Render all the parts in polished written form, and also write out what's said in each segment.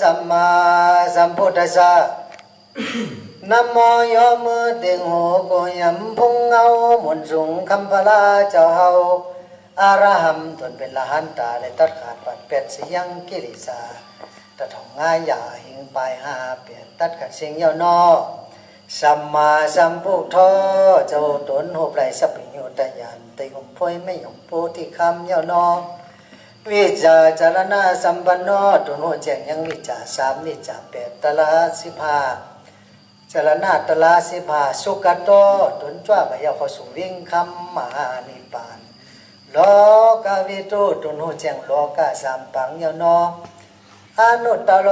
สัมมาสัมพุทธัสสะนะโมโยมือติงหูกุยำพุงเอาหมุนสูงคำพลาเจ้าเฮาอารหัมตนเป็นละหันตาและตัดขาดปัดเป็ดเสียงกิริสาตัดหองง่ายอย่าหิงปลายหาเปลี่ยนตัดขัดเสียงเยาวนอสัมมาสัมพุทโธเจ้าตนหูปลายสัพพิโยตยันติหุมพอยไม่หยงโพธิคำเยาวนอวิจาจารณะสัมปันโนตนหูแจ้งยังวิจาสามวิจาเป็ดตละสิบห้าจารณะตละสิบห้าสุขโตตนจ้าไปยาวเข้าสู่วิ่งคำมหานิพพานโลกาวิตุตนหูแจ้งโลกาสามปังเยาวนออนุตตร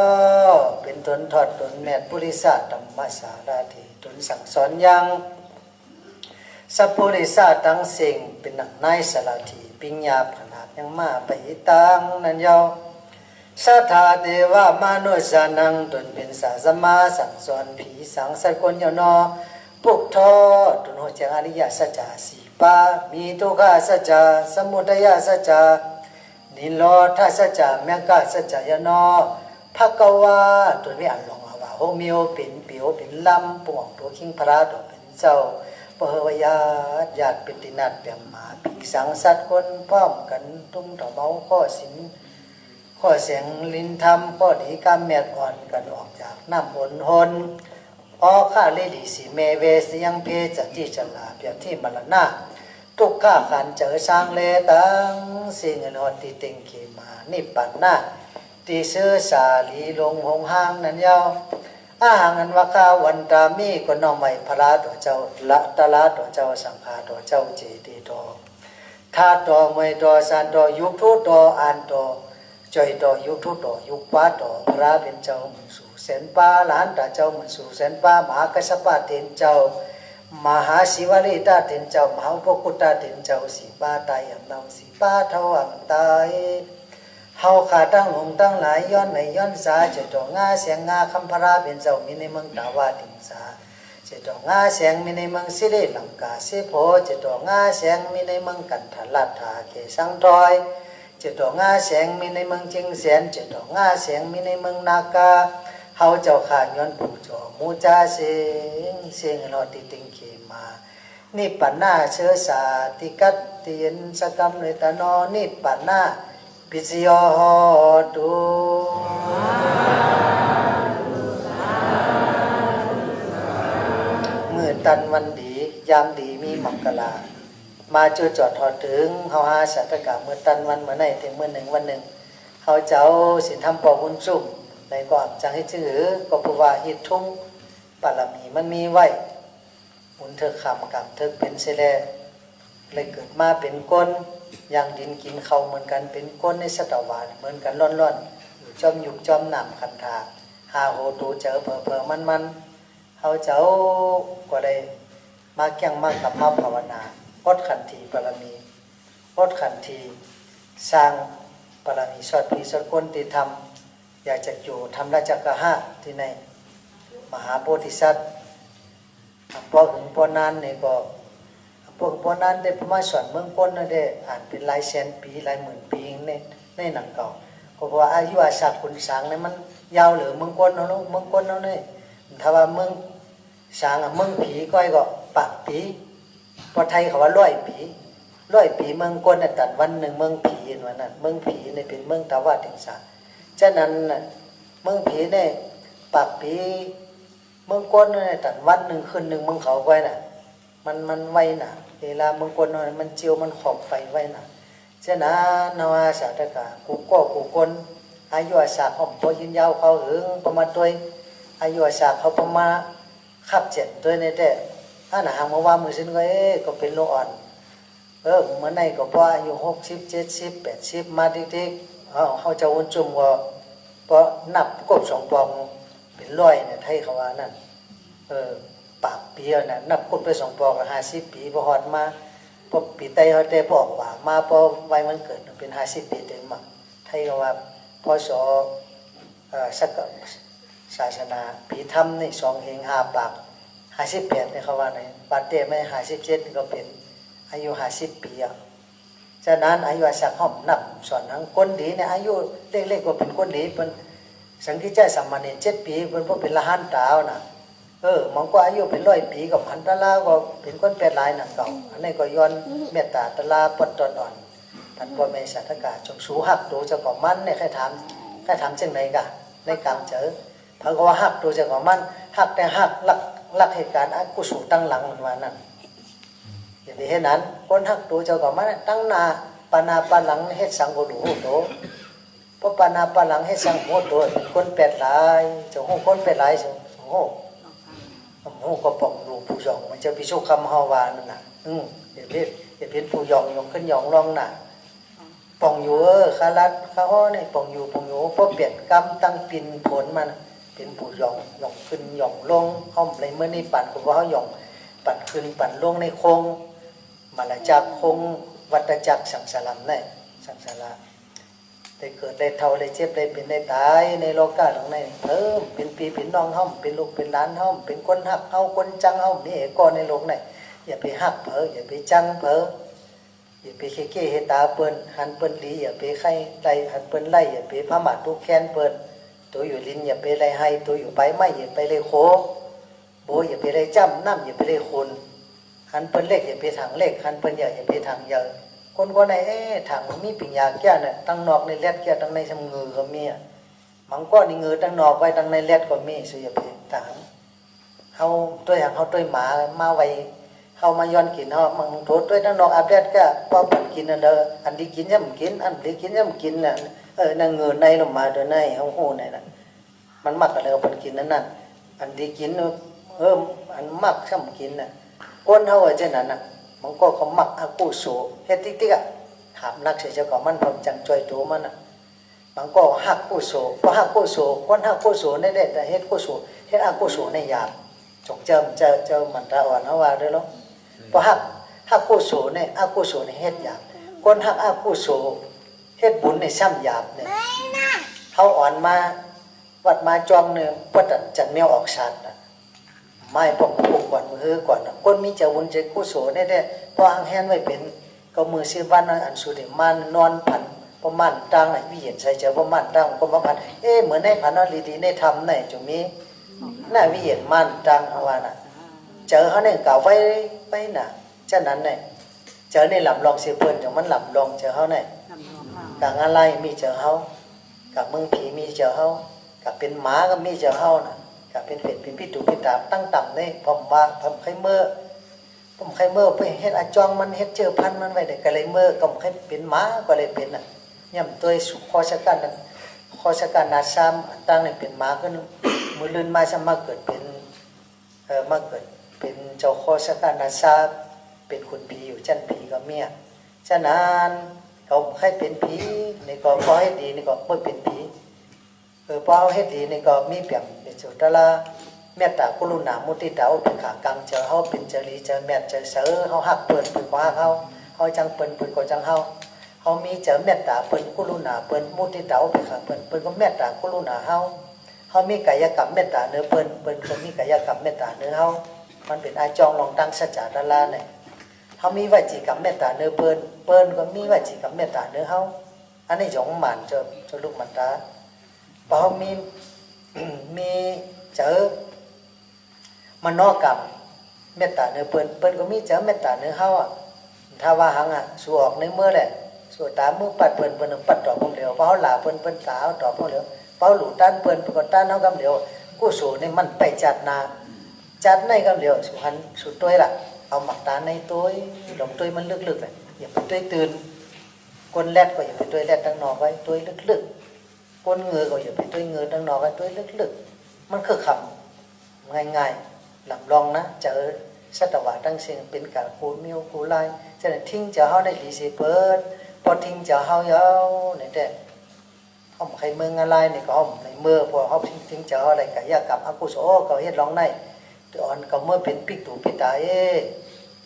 เป็นตนทอดตนแม่ปุริสะธรรมสารถิตนสั่งสอนยังสัพพุริสะทั้งสิ่งเป็นหนักในสารถิปิญญาขนาดยังมาไปตังนั้นเยาสัทธาเทวมนุษย์นังตนเป็นศาสมาสั่งสอนผีสังสัตว์คนเยานอปุกทอตนหัวใจอริยสัจจะสีปามีทุกขสัจจะสมุทัยสัจจะนิโรธสัจจะเมฆสัจจะเยานอภะคะวาตนมีอันหลงว่าโฮมิโอเป็นเปียวเป็นลำปวงตัวคิงพระตัวเป็นเจ้าเปรวยาญาติเป็นตินัดเปี่ยมมาผีสังสัตว์คนพร้อมกันตุ้มต่อเมาข้อสินข้อเสียงลิ้นทำข้อดีกรรมแมดอ่อนกันออกจากน้ำหนหนออข้าเลดีสีเมเวสยังเพจัติจลาเปียบที่มรณะทุกข้าขันเจอช้างเลตังสิ่งเงินหดติติงขีมานิปปันนาติเสือสาลีลงหงหางนั้นยาวอาหางอันว่าข้าวันตามีก็น้อมไว้พระตัวเจ้าละตะละตัวเจ้าสังฆาตัวเจ้าเจดีตัวธาตัวมวยตัวสันตัวยุคทุตัวอันตัวจอยต่อยุคทุต่อยุคป้าต่อพระเป็นเจ้ามันสู่เสนป้าหลานตาเจ้ามันสู่เสนป้ามหากัสสปะเต็นเจ้ามหาศิวลิตาเต็นเจ้ามหาอุปกุตตาเต็นเจ้าสีป้าตายอย่างเราสีป้าเท่าอ่ำตายเฮาขาตั้งหงตั้งหลายย้อนไม่ย้อนสาจะต่องาเสียงงาคำพระเป็นเจ้ามีในเมืองตาวาติงสาจะต่องาเสียงมีในเมืองสิริลังกาสิโพจะต่องาเสียงมีในเมืองกันทลัตถาเกสังทอยจะต่องาเสียงมีในเมืองจิงเสียนจะต่องาเสียงมีในเมืองนากาเฮาเจ้าขาย้อนผูกจ่อมูจาเสียงเสียงนอติติงเขมานิปันนาเชื้อสาติกัตติยนสกรรมเนตนอนิปันนาปิจโยโหตุมือตันวันดียามดีมีมังกลามาจูจอดทอดถึงเฮาหาสัตกะมือตันวันเมื่อไหนถึงมือหนึ่งวันหนึ่งเฮาเจ้าสินทำปอบุญสุ่มในก่อนจังให้ชื่อก็ผู้ว่าหิดทุ่งปารมีมันมีไว้บุญเธอขำกับเธอเป็นเสลเลยเกิดมาเป็นก้นอย่างดินกินเขาเหมือนกันเป็นก้นในสตวานเหมือนกันร่อนๆอยู่จอมยุกจอมหนำคันธาหาโหตูเจอเผลอมันเฮาเจ้าก็ได้มาแก่งมากับมาภาวนาอดขันทีปรมีอดขันทีสร้างปรมีสอดพีสอดก้นที่ทำอยากจะอยู่ทำราชกะหะที่ในมหาโพธิสัตว์พอถึงพอนานเนี่ยก็พวกพวกนั้นได้ประมาณส่วนเมืองก้นนั่นได้อ่านเป็นหลายแสนปีหลายหมื่นปีในหนังเก่าก็เพราะว่าอายุอาศัยคุณสางเนี่ยมันยาวเหลือเมืองก้นเนาะเมืองก้นเนาะเนี่ยถ้าว่าเมืองสางเมืองผีก้อยก็ปะผีพอไทยเขาว่า100 ปีเมืองก้นตัดวันหนึ่งเมืองผีวันนั้นเมืองผีเนี่ยเป็นเมืองตาวาติงสาฉะนั้นเมืองผีเนี่ยปะผีเมืองก้นเนี่ยตัดวันหนึ่งคืนหนึ่งเมืองเขาไว้น่ะมันไว้น่ะเวลาเมืองก้นมันเจียวมันขอบไฟไว้น่ะฉะนั้นนวาสาตกะกูก้นอายุอาสาเขาพอยินยาวเขาหึงประมาณตัวอายุอาสาเขาประมาณขับ7ตัวในแต่ถ้าหนาหางมาว่ามือซึ่งก็เป็นโลอ่อนเมื่อไหร่ก็พออายุ60 70 80มาติ๊กเขาจะวนจุ่มก็เพราะนับกบ2 ปองเป็น100เนี่ยไทยเขาว่านั่นปากปีน่ะนับกบไป2 ปองก็50 ปีพอฮอดมาพอปีไตเขาได้บอกว่ามาพอวัยมันเกิดเป็น50 ปีเต็มมาไทยเขาว่าพศสักศาสนาปีธรรมนี่2 เฮง5 ปาก58เนี่ยเขาว่าในบาดเจ็บไม่57ก็เป็นอายุ50 ปีฉะนั้นอายุอาศัยห้อมนับส่วนทั้งคนดีเนี่ยอายุเล็กๆก็เป็นคนดีเป็น สังฆิใจสัมมาเน7 ปีเป็นพวกเป็นละหันตาวน่ะมันก็อายุเป็น100 ปีกับพันตะลาก็เป็นคนเป็ดหลายนั่นเก่าอันนี้ก็ย้อนเมตตาตะลาปดตอนอ่อนท่านพ่อแม่สัตกาจงสู้หักดูเจ้าของมันเนี่ยใครถามเช่นไหนกะในกรรมเจอเพราะว่าหักดูเจ้าของมันหักแต่หักลักเหตุการณ์กุศลตั้งหลังมันว่านั่นอย่างที่เห็นนั้นคนหักดูเจ้าของมันตั้งนาปานาปาหลังเฮ็ดสังโกดูโตเพราะปานาปาหลังเฮ็ดสังโกโตเป็นคนเป็ดหลายเจ้าของคนเป็ดหลายเจ้าโอ้ก็ปองดูผู้ยองมันจะพิชุคำฮาวานั่นน่ะอย่าเป็นผู้ยองขึ้นยองร้องน่ะปองอยู่คาลัดคาฮ้อนี่ปองอยู่เพราะเปลี่ยนกรรมตั้งปินผลมันเป็นผู้ยองขึ้นยองลงห้อมเลยเมื่อนี่ปั่นก็ว่าเฮายองปั่นขึ้นปั่นลงในคงมาละจักคงวัฏจักรสังสารนั่นสังสารได้เกิดได้เท่าได้เจ็บได้เป็นได้ตายในโลกาหลังในเป็นปีเป็นน้องเฮาเป็นลูกเป็นหลานเฮาเป็นคนหักเฮาคนจังเฮานี่ก่อนในโลกไหนอย่าไปหักเผลออย่าไปจังเผลออย่าไปเก้เฮตาเปิ้นหันเปิ้นดีอย่าไปไข่ไล่หันเปิ้นไล่อย่าไปพามาทุกแค้นเปิ้นตัวอยู่ลิ้นอย่าไปไล่ให้ตัวอยู่ไปไม่อย่าไปไล่โคโบอย่าไปไล่จ้ำน้ำอย่าไปไล่คนหันเปิ้นเล็กอย่าไปทางเล็กหันเปิ้นใหญ่อย่าไปทางใหญ่คนก็ในถังมีปิญญาแก่น่ะตั้งนอกในเล็ดแก่ตั้งในสมงือก็มีมังก็นี่งือตั้งนอกไว้ตั้งในเล็ดก็มีสุยเพต่างเฮาตัวอย่างเฮาตัวหมาไว้เฮามาย้อนกินเฮามังโตตัวตั้งนอกอาบแดดก็พอเพิ่นกินนั่นเด้ออันที่กินย่ำกินอันที่กินย่ำกินน่ะนั่งงือในลงมาตัวในเฮาฮู้นี่น่ะมันมักอะไรก็เพิ่นกินนั่นอันที่กินอันมักซ้ำกินน่ะคนเฮาว่าจังนั้นน่ะมันก็เขามักอากุโสเฮ็ดติ๊กๆอ่ะถามนักเสียเจ้าก็มันพร้อมจังจอยตัวมันน่ะมันก็ฮักกุโสเพราะฮักกุโสคนฮักกุโสได้แต่เฮ็ดกุโสเฮ็ดอากุโสในหยาบจงเจิมเจอมันตาอ่อนเฮาว่าเด้อเนาะเพราะฮักกุโสเนี่ยอากุโสในเฮ็ดหยาบคนฮักอากุโสเฮ็ดบุญในซ้ำหยาบเนี่ยเฮาอ่อนมาวัดมาจอมเนี่ยบ่ตัดจังแนวออกชาติไม่ปกปก่อนมือก่อนคนมีเจ้าวุนเจ้ากุศลได้พออังแหนไว้เป็นก็มือซื้อบ้านอันสุดมันนอนผันประมาณตั้งไหนวิเห็นใส่เจ้าประมาณตั้งก็มาผันเหมือนในผันนอดีในธรรมไหนจุมีน่าวิเห็นมันตั้งเอาว่าน่ะเจอเขาเนี่ยเก่าไปน่ะฉะนั้นเนี่ยเจอในหลับลองเสียเพิ่นจังมันหลับลองเจอเขาเนี่ยกางอะไรมีเจอเขากับมึงผีมีเจอเขากับเป็นหมาก็มีเจอเขาน่ะกับเป็นเป็ดเป็นพิจูพิตาตั้งต่ำนี่ผมว่าผมใครเมื่อไปเฮ็ดอาจองมันเฮ็ดเจอพันมันไว้ได้ก็เลยเมื่อก็ใครเป็นหมาก็เลยเป็นน่ะย่ำตัวสุขชการนั้นข้อชการนาซ้ำตั้งนี่เป็นหมาก็มือลื่นมาซ้ำมาเกิดเป็นมาเกิดเป็นเจ้าข้อชการนาซ้ำเป็นคนผีอยู่จันผีก็เมียฉะนั้นเขาใครเป็นผีนี่ก็พอให้ดีนี่ก็ไม่เป็นผีพอเฮ็ดดีนี่ก็มีเปี่ยมเป็นสุตละเมตตากรุณามุทิตาอุเบกขากังเจอเฮาเป็นเจริเจอแม่เจอเสือเฮาฮักเปิ้นเปิ้นก็ฮักเฮาจังเปิ้นก็จังเฮามีเจอเมตตาเปิ้นกรุณาเปิ้นมุทิตาอุเบกขาเปิ้นก็เมตตากรุณาเฮามีกายกรรมเมตตาเนื้อเปิ้นก็มีกายกรรมเมตตาเนื้อเฮามันเป็นอาจองลองตั้งสัจจะดาราเนี่ยเฮามีวจีกรรมเมตตาเนื้อเปิ้นก็มีวจีกรรมเมตตาเนื้อเฮาอันนี้หยองหมันเจ้าลูกมันตาพอมีเจอมโนกรรมเมตตาเนื้อเปิ้นก็มีเจอเมตตาเนื้อเฮาอ่ะถ้าว่าหังอ่ะสู้ออกในเมื่อแหละสู้ตามือปัดเปิ้นปัดตอบผมเหลียวเพราะเฮาหลาเปิ้นตาเฮาตอบผมเหลียวเพราะหลูต้านเปิ้นก็ต้านเฮากำเหลียวกู้สู้นี่มันไปจัดนาจัดในกำเหลียวสุหันสุดตัวล่ะเอาหมักตาในตัวหลงตัวมันลึกๆเลยอย่าไปตัวตื่นคนแรดก็อย่าไปตัวแรดตั้งนอกไว้ตัวลึกๆก้นเงือก็อย่าไปตัวเงือตั้งนอกไว้ตัวลึกๆมันคือคำง่ายๆลำลองนะเจอสัตวะตั้งเสียงเป็นการคูมิวคูไลฉะนั้นทิ้งเจอเฮาในลีเซเปิดพอทิ้งเจอเฮาเยาวเนี่ยแต่ห้องใครเมืองอะไรเนี่ยก็ห้องในเมื่อพอเขาทิ้งเจออะไรกายกรรมอกุศลก็เฮ็ดร้องในตอนก็เมื่อเป็นปิกตูปิตา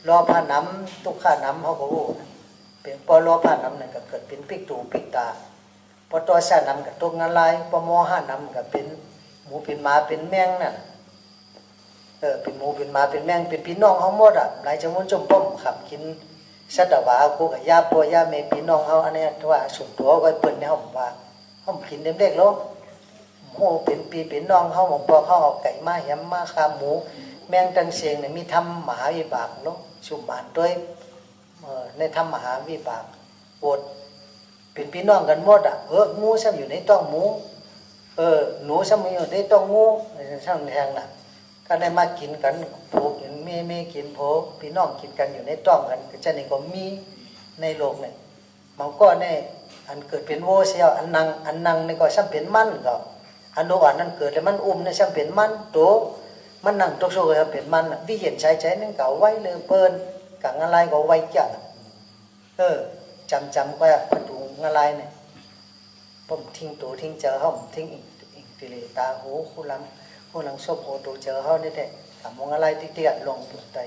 รอผ่าน้ำตุกข้าน้ำเขาก็รู้เป็นพอรอผ่าน้ำเนี่ยก็เกิดเป็นปิกตูปิตาพอตัวชาน้ำกับตุกงานลายพอมอห้าน้ำกับเป็นหมูเป็นหมาเป็นแมงนั่นเป็นหมูเป็นหมาเป็นแมงเป็นพี่น้องเฮาหมดอ่ะหลายจังหวัดจมป้อมขับกินสัตว์วากูกับยาปัวยาเมพี่น้องเฮาอันนี้ว่าส่วนตัวก็เปิ้นเนี่ยเฮาว่าเฮากินเด็กๆแล้วหม โหเป็นปีเป็นน้องเขาบอกพอเขาเอาไก่มาแหมมาขาหมูแมงตังเสียงเนี่ยมีทำมหาวิบากเนาะชุมานด้วยในทำมหาวิบากโอดเป็นพี่น้องกันหมดอ่ะงูซ้ำอยู่ในต้องหมูหนูซ้ำอยู่ในต้องงูซ้ำแทงน่ะก็ได้มากินกันผูกอย่างมีกินโผพี่น้องกินกันอยู่ในต้องกันก็จะนี่ก็มีในโลกเนี่ยมันก็ในอันเกิดเป็นโวเซียวอันนังนี่ก็ซ้ำเป็นมันก็อันโนอันนั้นเกิดแล้วมันในซ้ำเป็นมันโตมันนั่งตกโซ่ก็เป็นมันวิเห็นใช้นั่นก็ไว้เลยเปิ้นกังอะไรก็ไว้จัดจำก็ประตูอะไรเนี่ยผมทิ้งตัวทิ้งเจอเขาทิ้งอีกติเลตาหูคู่ลำคู่หลังศพโหตัวเจอเขาเนี่ยแหละทำมองอะไรที่เตี้ยลงปุ่นใจ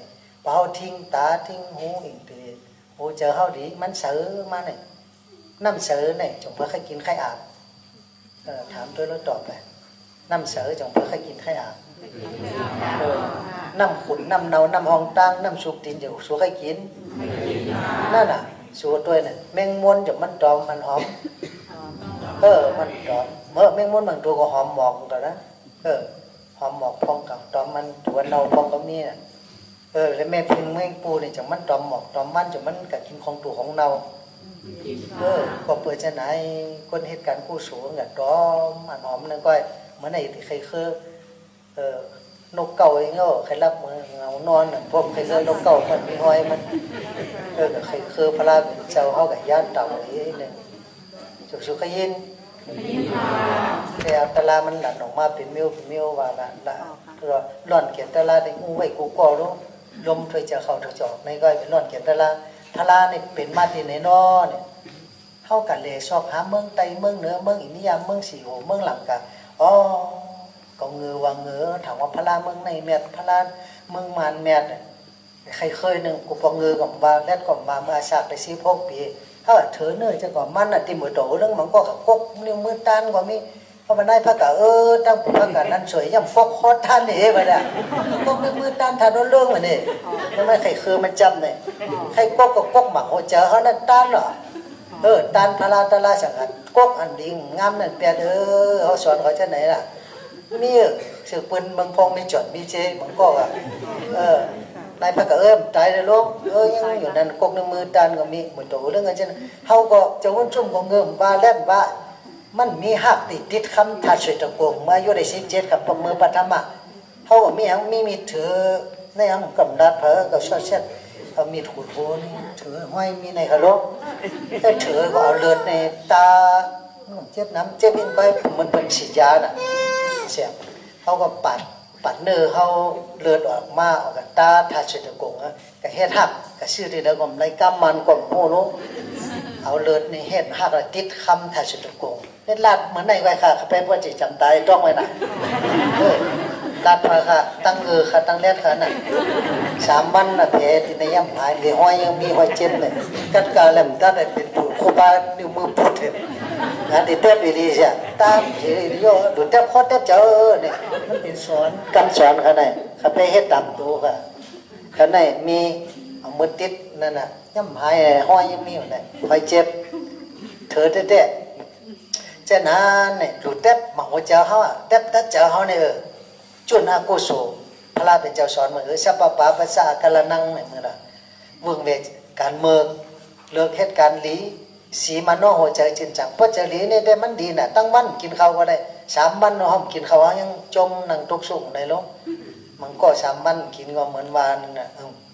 พอเขาทิ้งตาทิ้งหูอีกติเลหูเจอเขาดีมันเสือมาเนี่ยน้ำเสือเนี่ยจงเพื่อใครกินใครอาบถามตัวแล้วตอบไปน้ำเสือจงเพื่อใครกินใครอาบน้ำขุนน้ำเนาน้ำหองตังน้ำสุกตีนอยู่สุกใครกินนั่นน่ะสัวตัวเนี่ยแมงมุนจะมันตอมมันหอมมันตอมแมงมุนบางตัวก็หอมหมอกตัวนะหอมหมอกพองกับตอมมันตัวเนาพองก็มีน่ะแล้วแม่พิงแมงปูเนี่ยจะมันตอมหมอกตอมมันจะมันกับกินของตัวของเนาก็เปิดจะไหนคนเหตุการณ์กู้สูงกับตอมมันหอมนั่นก็เหมือนไอ้ที่ใครคือนกเก่าเองใครรับมือเงานอนพวกใครนกเก่ามันมีหอยมันใครพระราเจ้าเขากับญาติเต่าอย่างนี้เนี่ยสุขยินแต่ตลามันหลั่นออกมาเป็นมิวว่าละร่อนเขียนตลาในงูไว้กูก่อรู้ลมถอยจะเข้าถอยจอกในก้อยเป็นร่อนเขียนตลาเนี่ยเป็นมาที่ไหนนอเนี่ยเข้ากันเลยชอบหาเมืองไตเมืองเหนือเมืองอินเดียเมืองสีโหเมืองหลังกันก็เงือว่าเงือถามว่าพระราเมืองในแมทพระราเมืองมานแมทใครเคยหนึ่งกูพอเงือกับว่าแรดกับมาเมื่ออาชาไปซีพกปีถ้าเถอเนื้อจะก่อนมันติมือโตเรื่องมันก็กกนิ้วมือตันก็มีเพราะมันได้พระกะตั้งพระกะนั้นสวยย่ำฟอกฮอตท่านนี่ไปละกกนิ้วมือตันทานเรื่องมันนี่ทำไมใครคือมันจำเนี่ยใครกกหมักหัวเจอเขานั่นตันเหรอตันพระราตลาสังกัดกกอันดิ่งงามนั่นเปียเขาสอนเขาจะไหนล่ะมีสืบปืนบางพงมีจดมีเจบางก็นายพระกะตายเลยลูกยังอยู่นั่นกกในมือตันก็มีเหมือนตัวเรื่องกันเช่นเขาก็จะวุ่นชุ่มของเงิมว่าแล่นว่ามันมีหักติดคำทัดเฉยตะโกงมาอยู่ใน17กับประมือปัทมะเขาก็มีถือในอังกำลัดเพอกับชอบเช็ดเขามีถูดโบนี่ถือห้อยมีในกระโหลกแต่ถือก็เอาเลือดในตาเจ็บน้ำเจ็บอินไปมันเป็นฉีดยาน่ะเสียเขาก็ปัดเนื้อเขาเลือดออกมาออกกับตาทัดเฉยตะโกงกับเฮ็ดหักกับชื่อที่เราก็ในกำมันก็โม่ลงเอาเลือดในเฮ็ดหักติดคำทัดเฉยตะโกงเฮ็ดลาดเหมือนในไว้ค่ะเป็นว่าจิตจำตายต้องไว้น่ะลาดมาค่ะตั้งค่ะตั้งแรกค่ะน่ะ3 วันน่ะเพที่ในย่ำหายหรือห้อยยังมีห้อยเจ็บเลยกัดกาแหลมตัดเป็นปูโคบานิ้วมือปุดเลยงานที่เต้นดีๆเสียตามเสียโยดูเต้นข้อเต้นเจอเนี่ยมันเป็นสอนกันสอนค่ะไหนค่ะไปเฮ็ดตามตัวค่ะค่ะไหนมีเอามือติดนั่นน่ะย่ำหายห้อยยังมีอยู่ไหนห้อยเจ็บเธอเต้เจ้านั้นเนี่ยดูเต้นมาหัวเจ้าเขาเต้นเจ้าเขาเนี่ยจุนอากุโสพระราเป็นเจ้าสอนมือสัพพะปะภาษากาลนังเนี่ยมือละวงเวการเมืองเลือกเหตุการณ์ลีสีมันโนหัวใจจริงจังเพราะจะลีเนี่ยได้มันดีน่ะตั้งวันกินข้าวก็ได้3 วันเนาะกินข้าวยังจมนั่งทุกสุขในโลกมันก็3 วันกินก็เหมือนวานน่ะ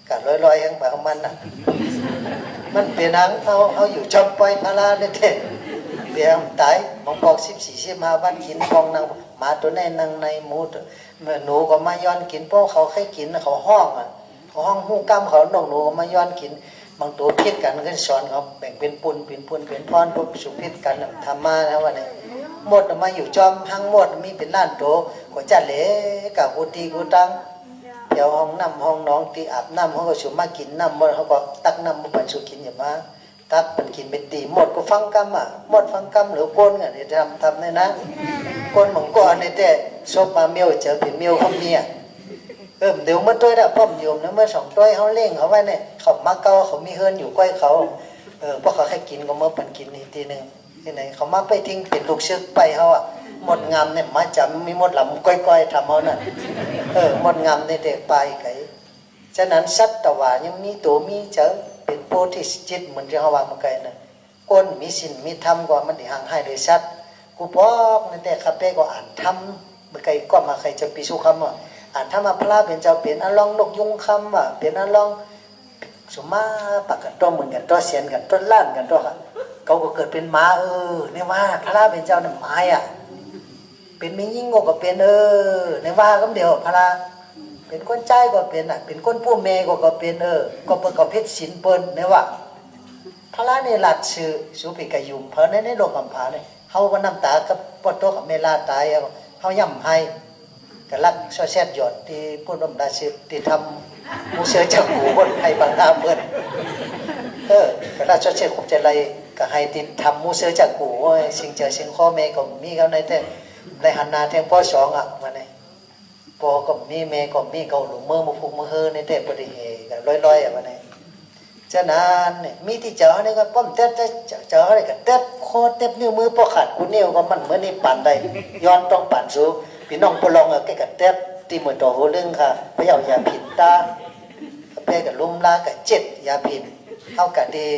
กัดลอยๆยังแบบมันน่ะมันเปลี่ยนหนังเขาอยู่จมปล่อยพระราเนี่ยเด็ดเปลี่ยนตายมองบอก14-15 วันกินฟองนางหมาตัวในนางในหมูหนูก็มาย้อนกินเพราะเขาให้กินเขาห้องเขาห้องหู้กำเขาหนูก็มาย้อนกินบางตัวพิษกันก็สอนเขาแบ่งเป็นปุ่นเป็นพรพวกสุพิษกันธรรมะนะว่าเนี่ยหมดมาอยู่จอมหังหมดมีเป็นล้านตัวก็จัดเละกับกูตีกูตังเดี๋ยวห้องน้ำห้องน้องตีอาบน้ำเขาก็สุมากินน้ำหมดเขาก็ตักน้ำมาบรรจุกินอย่างมาตักมันกินเป็นตีหมดก็ฟังกรรมหมดฟังกรรมหรือโกนกันเดี๋ยวทำเนี่ยนะโกนมังกรในแต่ชอบมาเมียวเจอเป็นเมียวเขาเนี่ยเดี๋ยวเมื่อตัวได้พ่อมโยมนะเมื่อ2 ตัวเขาเล่งเขาไว้เนี่ยเขามาเกาเขามีเฮิร์นอยู่ใกล้เขาเพราะเขาแค่กินก็เมื่อปันกินอีกทีหนึ่งที่ไหนเขามาไปทิ้งเป็นลูกเชือกไปเขาหม หมดงามเนี่ยมาจำมีหมดหลำก้อยๆทำเอาน่ะหมดงามในเด็กไปไก่ฉะนั้นสัตว์ตวายังมีตัวมีเจอเป็นโพธิจิตเหมือนที่เขาว่ามาไกลน่ะก้นมีศีลมีธรรมกว่ามันที่ห่างให้โดยสัตว์กูบอกในแต่คาเฟ่ก็อ่านธรรมเมื่อไกลก็มาใครจะปีสุคำอ่ะอ่านธรรมะพระเป็นเจ้าเป็นอันลองนกยุงคำอ่ะเป็นอันลองสมมาปากกันตัวเหมือนกันตัวเสียนกันตัวล้านกันตัวค่ะเขาก็เกิดเป็นม้าเนี่ยว่าพระเป็นเจ้าหนึ่งไม้อ่ะเป็นไม่ยิ่งก็เป็นเนี่ยว่าก็เดียวพระเป็นคนใจก็เป็นอ่ะเป็นคนผู้เมย์ก็เป็นก็เป็นกับเพชรศิลป์เปิ้ลเนี่ยว่าพระเนี่ยหลัดชื่อสุภิกายุมเพราะในโลกกำพร้าเนี่ยเขาก็น้ำตากับปวดตัวกับเมลาตายเขาย่ำให้กับรักช่วยแชดหยดที่พูดว่าได้ชื่อที่ทำมูเสือจักหูคนให้บางหน้าเปิ้ลกับรักช่วยแชดขบใจไรก็ให้ติดทำมูเสือจักหูสิ่งเจอสิ่งข้อเมย์ก็มีเขาในแต่ในหันนาแทงพ่อสองอ่ะมาในพอก็มีเมย์ก็มีเกาหลุมเมื่อมาพุกมาเฮในแต่ปฏิเหตุกันลอยๆอ่ะมาในฉะนั้นเนี่ยมีที่เจอเนี่ยก็ป้อมเต็ดเจออะไรกันเต็ดคอเต็ดนิ้วมือพอขาดกูนิ้วก็มันเหมือนนี่ปั่นได้ย้อนต้องปั่นสู้พี่น้องปลองแกกับเต็ดตีมือต่อหัวลึงค่ะพะเยาอย่าผิดตาแพ้กับลุ่มลากับเจ็ดอย่าผิดเท่ากับดี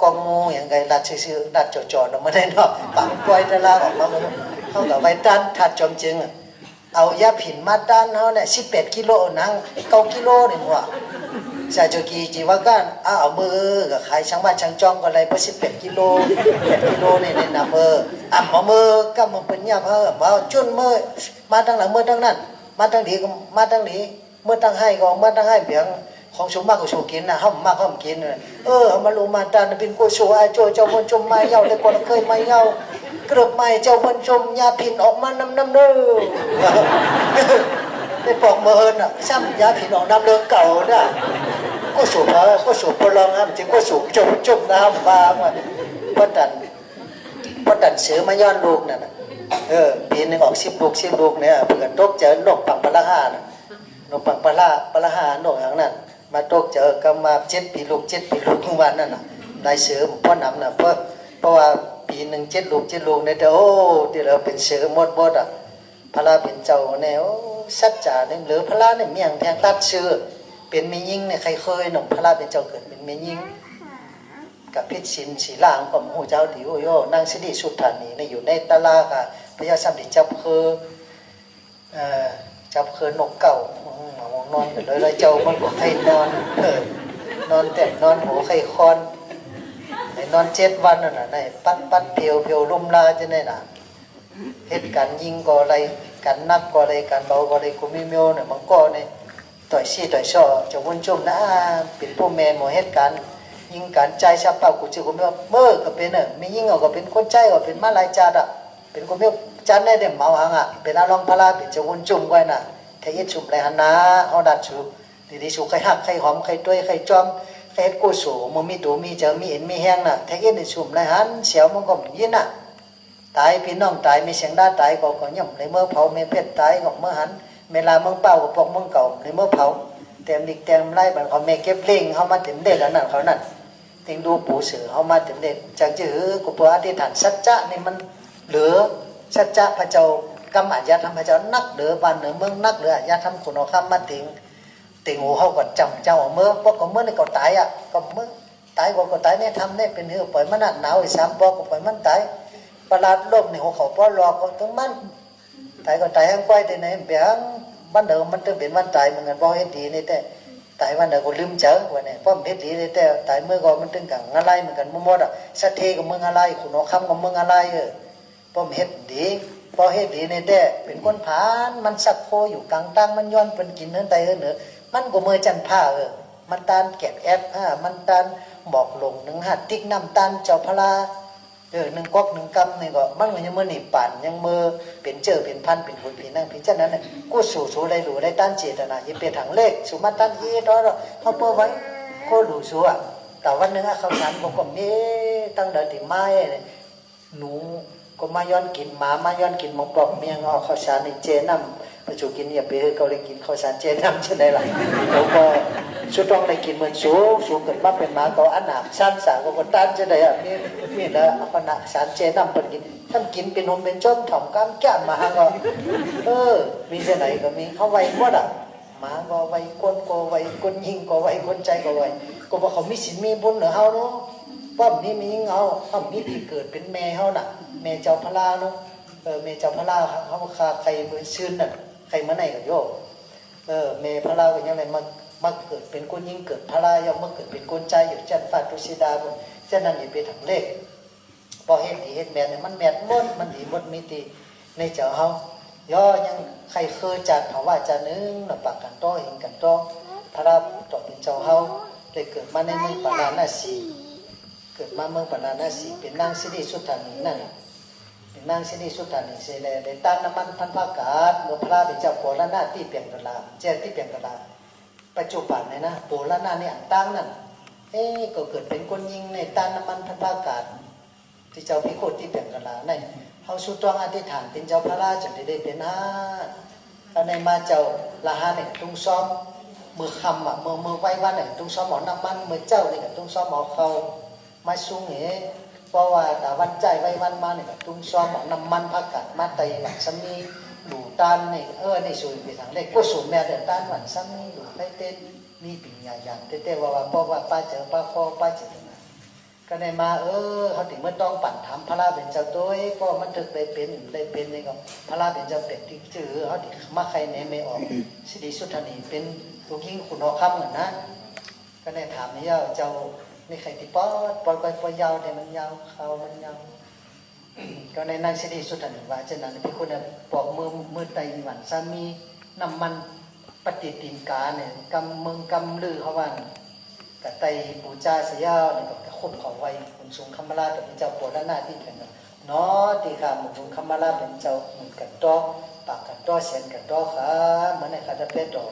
กองงูอย่างไรรัดซื่อๆรัดจ่อๆออกมาได้เนาะปังปล่อยตะลาออกมาเท่ากับไว้ด้านถัดจอมจึงเอายาผินมาด้านเขาเนี่ย18 กิโลนัง9 กิโลเนี่ยมัวใส่จุกีจีว่ากันเอามือกับใครช่างบ้านช่างจ้องก็เลยเพราะ18 กิโล8 กิโลเนี่ยในน้ำเอามือก็มันเป็นยาเพิ่มมาจุนมือมาตั้งหลังมือตั้งนั้นมาตั้งดีก็มาตั้งดีเมื่อตั้งให้ก็มาตั้งให้เบียงของชุมมากก็ชูกินนะห้ามมากห้ามกินเอามาลูมาตาเป็นกูชูไอโจเจ้ามันจมไม่เย้าแต่ก่อนเคยไม่เย้ากระบไม่เจ้ามันจมยาผินออกมาน้ำเด้อได้ปอกเมินอ่ะซ้ำยาผินออกน้ำเลือเก่าเนี่ยก็สูบก็สูบพลังอ่ะจริงก็สูบจมน้ำบางอ่ะพอดันเสือมาย้อนลูกนั่นปีนึงออก10 ลูกเนี่ยเผื่อตกเจอนกปังปลาห่านกปังปลาห่านกอย่างนั้นมาตกเจอก็มา7 ปีลูกทุกวันนั่นน่ะได้เสือพ่อนำน่ะเพราะว่าปีหนึ่ง7 ลูกเนี่ยเด้อที่เราเป็นเสือหมดอ่ะพระเป็นเจ้าเนี่ยสัจจาเนี่ยหรือพระเนี่ยเมียงแทงตัดเสือเป็นแม่ยิ่งเนี่ยใครเคยหนุ่มพระเป็นเจ้าเกิดเป็นแม่ยิ่งกับพิชินสีล่างกับหูเจ้าดิโยนั่งสิริสุทธานีเนี่ยอยู่ในตลาดอ่ะพระยาสัมฤทธิ์จับคือนกเก่านอนกันเลยเจ้ามันก็ให้นอนแต่นอนหัวไข่คอนนอน7 วันน่ะในปัดเพียวลุ่มลาจะได้น่ะเหตุการณ์ยิงก็อะไรการนักก็อะไรการเบาก็อะไรกูมีเมียวเนี่ยมันก็เนี่ยต่อยช่อจะวนจมนะเป็นผู้แมนหมดเหตุการณ์ยิงการใจชับเป่ากูจะกูมีเมื่อก็เป็นไม่ยิงก็เป็นคนใจก็เป็นมาลายจัดเป็นกูมีจันได้เด่มเมาหังเป็นอารมณ์พลาเป็นจะวนจมไว้น่ะแค่ยึดชุบไรหันนะเขาดัดชุบดีๆชุบใครหักใครหอมใครด้วยใครจ้อมใครกู้สูมันมีตัวมีเจอมีเห็นมีแห้งน่ะแค่ยึดในชุบไรหันเสียวมันก็ยินน่ะตายพี่น้องตายมีเสียงด่าตายก็ย่ำในเมื่อเผาเมื่อเพชรตายก็เมื่อหันเวลาเมืองเป่าก็พวกเมืองเก่าในเมื่อเผาเต็มดิกเต็มไล่บันเขาเมเก็บเล่งเขามาเต็มเด็ดแล้วนั่นเขานั่นติงดูปูเสือเขามาเต็มเด็ดจากจื้อกุปอธิษฐานสัจจะนี่มันเหลือสัจจะพระเจ้ากรรมอาญาทำพระเจ้านักเหลือบ้านเหนือเมืองนักเหลืออาญาทำคุณเอาข้ามมาติงหูเขาก็จำเจ้าเมื่อพวกก็เมื่อในก็ตายก็เมื่อตายก็ตายเนี่ยทำเนี่ยเป็นเหือปล่อยมันหนาวอี3 ปอก็ปล่อยมันตายประหลาดโลกในหัวเขาป้อรอก็ต้องมันตายก็ตายทั้งก้อยแต่ไหนเบียงวันเดิมมันต้องเป็นวันตายเหมือนกันบ่เฮ็ดดีนี่แต่ตายวันเดิมก็ลืมเจอวันนี้เพราะเฮ็ดดีนี่แต่ตายเมื่อก่อนมันตึงกังอะไรเหมือนกันหมดสัตเทกับเมืองอะไรคุณเอาคำกับเมืองอะไรเพราะเฮ็ดดีพอเฮ็ดดีนี่แต่เป็นคนผานมันสักโคอยู่กลางตั้งมันย้อนเป็นกินเนื้อไตเหนือมันก็มือจันผ้ามันตานแกะแอดมันตานหมอกลง1 ติ๊กน้ำตาลเจ้าพลา1 ก๊อก1 กำนี่ก็มันยังมือหนีปั่นยังมือเป็นเจอเป็นพันเป็นหุ่นผีนั่งผีเช่นนั้นกูสู่ได้หลู่ได้ต้านเจตนายิ่งเป็นถังเลขสู่มาต้านอีดอเขาเปิดไว้โคหลู่สู่แต่วันนึงเขาฉันบอกว่ามีตั้งเดินติไม้หนูก็มาย้อนกินหมาย้อนกินมองปลอกเมียงข้าวสารในเจน้ำประจุกินอย่าไปเขาเลยกินข้าวสารเจน้ำเช่นไรล่ะเขาก็ สุดตรงเลยกินเหมือนสูงเกิดมาเป็นหมาก็อันหนักชันสาวก็ตันจะได้มีแล้วอันหนักสารเจน้ำเป็นกินท่านกินเป็นหมเป็นจ้อมถ่อมก้ามแก้มมาก็มีที่ไหนก็มีเขาไว้หมดอ่ะหมาก็ไว้ก้นก็ไว้ก้นยิงก็ไว้ก้นใจก็ไว้ก็บอกเขามีศีลมีบุญเหนือเฮาเนาะว่ามียิงเอาเขามีที่เกิดเป็นแม่เฮาน่ะแม่เจ้าพระลาเนาะแม่เจ้าพระลาเขาใครมือชื่นน่ะใครมาไหนก็โยแม่พระลาก็ยังไงมาเกิดเป็นก้นยิงเกิดพระลาย่อมมาเกิดเป็นก้นใจอยู่จันฟาตุสิดาบุญเจ้านั้นอย่าไปถังเลขพอเห็นดีเห็นแม่เนี่ยมันแม่หมดมันดีหมดมีตีในเจ้าเฮาย่อยังใครเคยจัดเขาว่าจะนึงน่ะปากกันต้อเห็นกันต้อพระราตกเป็นเจ้าเฮาได้เกิดมาในเมืองปาราณสีเกิดมาเมืองปาราณสีเป็นนางสิริสุทธานีนั่นเป็นนางสิริสุทธานีเสด็จได้ต้านน้ำมันพันภากาศเมื่อพระเป็นเจ้าโพลนาที่เปลี่ยนกลาเจ้าที่เปลี่ยนกลาปัจจุบันเนี่ยนะโพลนาเนี่ยอันตั้งนั่นก็เกิดเป็นคนยิงในต้านน้ำมันพันภากาศที่เจ้าพิโคตที่เปลี่ยนกลาในเขาสุดต้องอธิษฐานเป็นเจ้าพระราชจะได้เป็นถ้าในมาเจ้าละหาเนี่ยตุ้งซ้อมมือคำมือไว้วันเนี่ยตุ้งซ้อมหมอน้ำมันมือเจ้าเนี่ยตุ้งซ้อมหมอเขามาซุ้งเพราะว่าแต่วันใจไว้วันมาเนี่ยตุ้งซ้อมหมอน้ำมันพักกัดมาไตหลังซ้ำนี้ดูตานเนี่ยในส่วนไปทางเล็กก็สูงแม่เดินตานหลังซ้ำนี้ดูไม่เต้นมีปิ่งใหญ่ยันเต้ว่าเพราะว่าป้าเจอป้าพ่อป้าเจอก็ในมาเขาถึงเมื่อต้องปั่นทำพระราเป็นเจ้าตัวเพราะมันถึกได้เป็นนี่ก็พระราเป็นเจ้าเป็ดที่จื้อเขาถึงมาใครเนี่ยไม่ออกสิริสุทธานีเป็นลูกยิ่งขุนหอคำเหมือนนะก็ในถามนี่เจ้าในใครที่ปอยยาวแต่มันยาวเขามันยาวก็ในนางสิริสุทธานีว่าเช่นนั้นพี่คนเนี่ยบอกมือไตหวันซามีน้ำมันปฏิตินกาเนี่ยกำเมืองกำลือเขาว่ากับไตปูจาเสียเนี่ยก็คบเขาไว้คุณทรงคำมาลาเป็นเจ้าโปรดหน้าที่เป็นเนาะที่ข้ามุงคำมาลาเป็นเจ้าเหมือนกันต้อปากกันต้อเสียนกันต้อขาเหมือนในคาตาเพชรดอก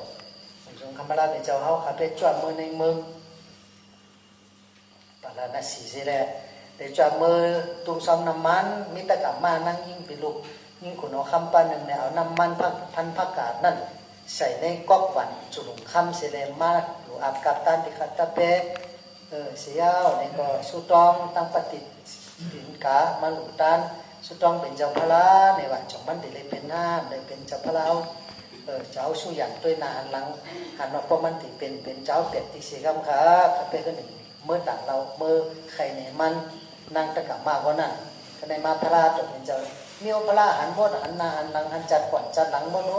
มุงทรงคำมาลาเป็นเจ้าเฮาคาเพชรจวดมือในเมืองปาราณสีเสียแล้วแต่จวดมือตุงซ้อมน้ำมันมิตรกรรมมานั่งยิ่งเป็นลูกยิ่งขุนเอาคำปั้นหนึ่งเนี่ยเอาน้ำมันพันผักกาดนั่นใส่ในก๊อกหวันจุลงคำเสียแล้วมาหรืออาบกับตันที่คาตาเพชรเสียวนี่ก็สุตองตั้งปฏิถินกามาหลุตันสุตองเป็นเจ้าพระในวันจงมันได้เลยเป็นหน้าได้เป็นเจ้าพระเจ้าสุยันตัวนาหันหลังหันมาพอมันติเป็นเจ้าเป็ดติเสียคำขาขับไปก็หนึ่งเมื่อต่างเราเมื่อใครในมันนั่งตะกับมากกว่านั้นก็ในมาพระจงเป็นเจ้าเมียวพระหันพดหันนาหันหลังหันจัดก่อนจัดหลังโมโน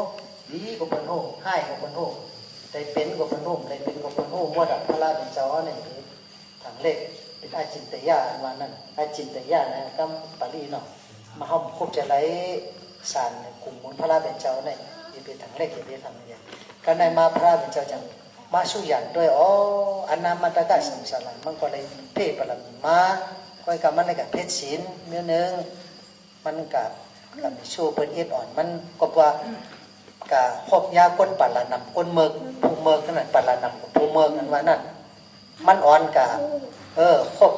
ดีกว่าปนโหให้กว่าปนโหได้เป็นกว่าปนโหได้เป็นกว่าปนโหมั่วดับพระเป็นเจ้าเนี่ยทางเล็กเป็นอาจินตยาวันนั้นอาจินตยานะก็ปารีเนาะมาห้องคุบจะไล่สารกลุ่มมุนพระเป็นเจ้าเนี่ยยี่เป็นทางเล็กยี่เป็นทางใหญ่ก็ในมาพระเป็นเจ้าจังมาสู้ยันด้วยอันนั้นมันตะการสังสารมันก็เลยเพศปรมีมาค่อยกับมันในกับเพศศีลเนื้อหนึ่งมันกับชูเปิดเอ็ดอ่อนมันก็ว่ากับครบยาก้นปัลลานำก้นเมืองภูเมืองขนาดปัลลานำภูเมืองนั้นว่านั่นมันอ่อนกับครบ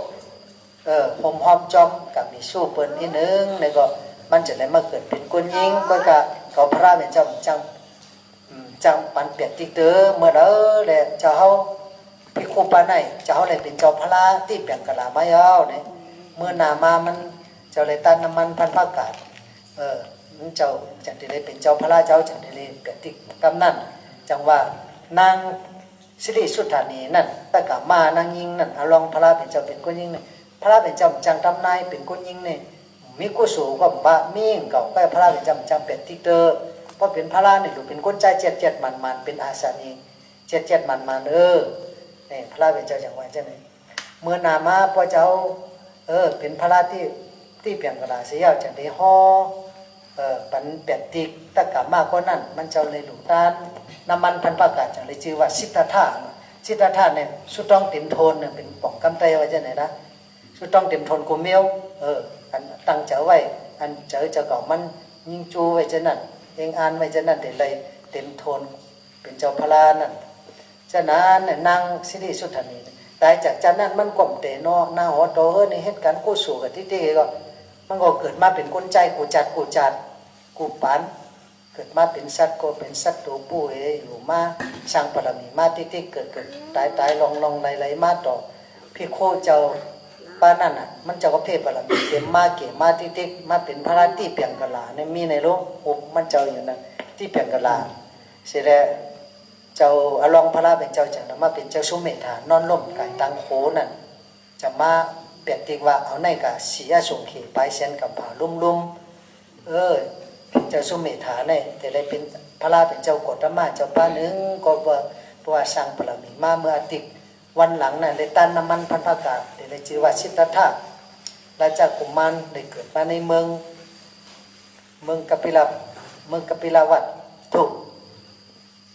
หอมจอมกับมีสู้เปิ้นที่นึงแล้วก็มันจะได้มาเกิดเป็นกุนยิงก็กับเขาพระเป็นเจ้าจังปันเปียกติ๊กเตอเมื่อแหละเจ้าเฮาพิคุปานไหนเจ้าเฮาเลยเป็นเจ้าพระที่เปียกกะลาไม้เอาเนี่ยเมื่อนามามันเจ้าเลยตันน้ำมันพันภากาศมันเจ้าจังได้เลยเป็นเจ้าพระเจ้าจังได้เลยเปียกติ๊กกำนั่นจังว่านางสิริสุทธานีนั่นตะกะมานางยิงนั่นอลองพระเป็นเจ้าเป็นคนยิงเนี่ยพระเป็นเจ้าจังทำนายเป็นคนยิงเนี่ยมีกุศลก็บะมิ่งเก่าก็พระเป็นเจ้าจังเป็นติ๊กเตอเพราะเป็นพระเนี่ยอยู่เป็นคนใจเจ็ดมันเป็นอาสานีเจ็ดมันเนี่ยพระเป็นเจ้าจังหวะเจ้าเนี่ยเมื่อนามาพอเจ้าเป็นพระที่เปลี่ยนกระดาษเสียจังได้ห่อปันเปียกติ๊กตะกะมากก็นั่นมันเจ้าเลยหลุดตานน้ำมันพันประกาศจังเลยชื่อว่าสิทธาเนี่ยสุดต้องเต็มโทนเนี่ยเป็นป่องกำไตไว้จะไหนนะสุดต้องเต็มโทนกูเมียวอันตั้งเจ้าไว้อันเจ้าเก่ามันยิงจูไว้จะนั่นเองอ่านไว้จะนั่นแต่เลยเต็มโทนเป็นเจ้าพลานั่นฉะนั้นเนี่ยนางสิริสุทธานีแต่จากจากนั้นมันก่อมเตนอหน้าหัวโตในเหตุการณ์กู้สู่กับที่ก็มันก็เกิดมาเป็นคนใจกูจัดกูปาน กิดมาเป็นสัตว์ก็เป็นสัตว์ตัวผู้อยู่มาสร้างบารมีมาที่เกิดตายลองไหลมาต่อพี่โคเจ้าป้านั่นน่ะมันเจ้าก็เพศบารมีเต็มมาเก่มาที่มาเป็นพระราชที่เปียงกะลาในมีในโลกมันเจ้าอย่างนั้นที่เปียงกะลาเสร็จแล้วเจ้าอลองพระราเป็นเจ้าจังมาเป็นเจ้าสุเมธานอนล่มไก่ตังโขนั่นจะมาเปรียบติว่าเอาในกะเสียสงเขไปเส้นกับผาลุ่มเจ้าสุเมธาเนี่ยแต่ได้เป็นพระราเป็นเจ้ากฎมาเจ้าป้านึงก็ว่าสร้างบารมีมาเมื่ออาทิตย์วันหลังน่ะเลยตั้นน้ำมันพันธุ์ผักกาดเลยชื่อว่าสิทธัตถะราชกุมารได้เกิดมาในเมืองกปิลาวัตถูก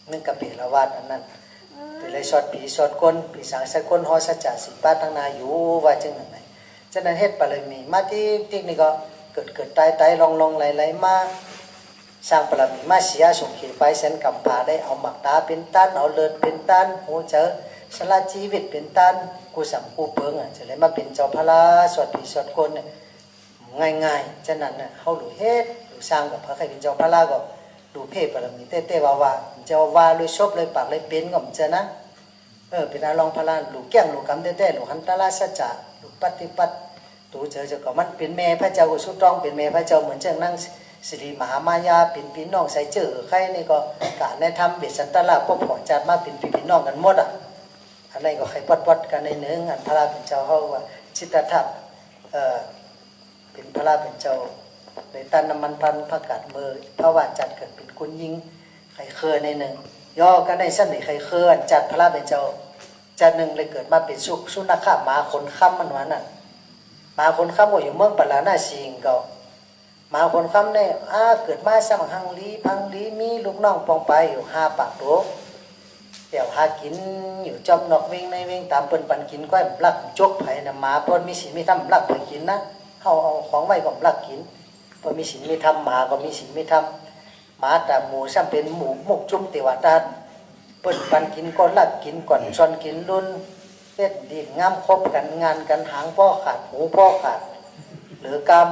เมืองกปิลาวัตอันนั้นเลยสอดผีสอดคนผีสางสักคนหอสัจจะสิป้าตั้งนาอยู่ว่าจังนั้นไหนฉะนั้นเฮ็ดบารมีมาที่นี่ก็เกิดตายลองไหลมาสร้างบารมีมาเสียสงเขไปเส้นกำพาได้เอาหมักตาเป็นต้านเอาเลิศเป็นต้านหูเจอสละชีวิตเป็นต้านกูสั่งกูเพิงจะเลยมาเป็นเจ้าพระสวดผีสวดคนเนี่ยง่ายฉะนั้นเนี่ยเขาหลุเฮ็ดหลุสร้างกับพระใครเป็นเจ้าพระก็หลุเพศบารมีเต้ว่าเจ้าว่าเลยชบเลยปากเลยเป็นก็มันจะนะเป็นอาลองพระหลุแก้งหลุกำเต้หลุหันตลาสัจจะหลุปฏิปัติตัวเจอก็มันเป็นแม่พระเจ้าสุดต้องเป็นแม่พระเจ้าเหมือนเจ้านั่งสิริมหามายาเป็นพี่น้องใส่เจอใครนี่ก็การในธรรมเบสันตละพวกผอจัดมาเป็นพี่น้องกันหมดอะไรก็ใครปัดกันในเนื้องานพระราเป็นเจ้าเขาว่าชิตตทัพเป็นพระราเป็นเจ้าในตันน้ำมันพันพระกาศเมื่อพระว่าจัดเกิดเป็นคุณยิงใครเคยในหนึ่งย่อกันในสั้นหรือใครเคยจัดพระราเป็นเจ้าจัดหนึ่งเลยเกิดมาเป็นสุนัขหมาคนค้ำมันวะนั่นหมาคนค้ำก็อยู่เมืองปะลาหน้าสิงก็มาคนคำเนี่ยเกิดมาสมังหังลีพังลีมีลูกน้องปองไปอยู่5 ปากตัวเดี๋ยวหากินอยู่จอมนอกวิ่งในวิ่งตามเปิ้นปันกินก้อยลักจกไผ่นะหมาเปิ้นมีศีลมีธรรมลักไปกินนะเอาของไว้ก็ลักกินเปิ้นมีศีลมีธรรมหมาก็มีศีลมีธรรมหมาแต่หมูซ้ำเป็นหมูมุกจุ่มเทวดาเปิ้นปันกินก็ลักกินก่อนชอนกินรุ่นเล็ดดีงามคบกันงานกันหางพ่อขาดหูพ่อขาดหรือกรรม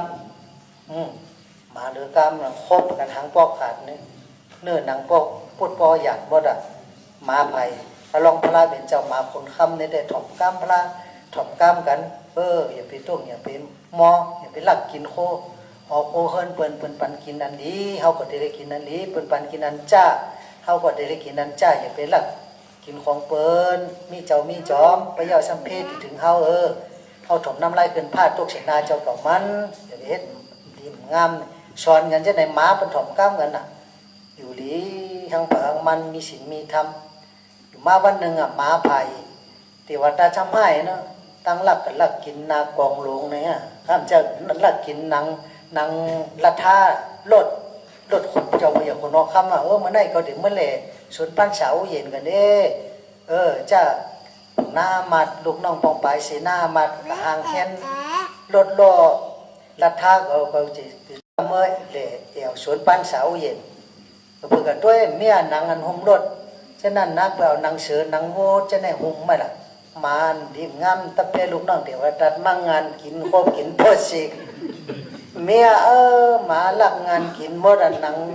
หมาหรือกามคบกันหางปอกขาดเนี่ยเนื้อหนังปอกพูดปออยากบ่ได้หมาไผ่พระรองพระเป็นเจ้าหมาคนคำเนี่ยได้ถ่อมกล้ามพระถ่อมกล้ามกันอย่าไปต้มอย่าไปมออย่าไปลักกินโคออกโคเฮิรนเปิ้นปันกินอันดีเฮาก็ได้กินอันดีเปิ้นปันกินอันจ้าเฮาก็ได้กินอันจ้าอย่าไปลักกินของเปิ้นมีเจ้ามีจอมไปเย้าสัมเพศถึงเฮาเฮาถมน้ำลายเกินผ้าตกเสนาเจ้ากับมันอย่าไปเฮ็ดดีงามสอนกันจะในม้าเป็นถมก้ามกันอยู่ดีทางเผือกมันมีศีลมีธรรมอยู่มาวันหนึ่งม้าไผ่เทวดาจำให้เนาะตั้งหลักกันหลักกินนากองหลวงเนี่ยข้ามจะหลักกินนางลัทธาลดคนเจ้ามาอย่างคนนอกคำเมื่อไหร่ก็ถึงเมื่อเล่ส่วนปั้นเสาเย็นกันจะหน้ามัดลูกน้องปองไปเสนามัดหางแค้นลดล่อลัทธาก็จะเมื่อเล่เอี่ยวสวนปั้นเสาเย็นเพื่อกันด้วยเมียนางอันหุ่มรถฉะนั้นนักเปล่านางเสือนางโวจะในหุ่มไหมล่ะมาดีงามตะเปลูกน้องเดี๋ยวตัดมั่งงานกินครบกินโพดสิเมียมาหลักงานกินหมด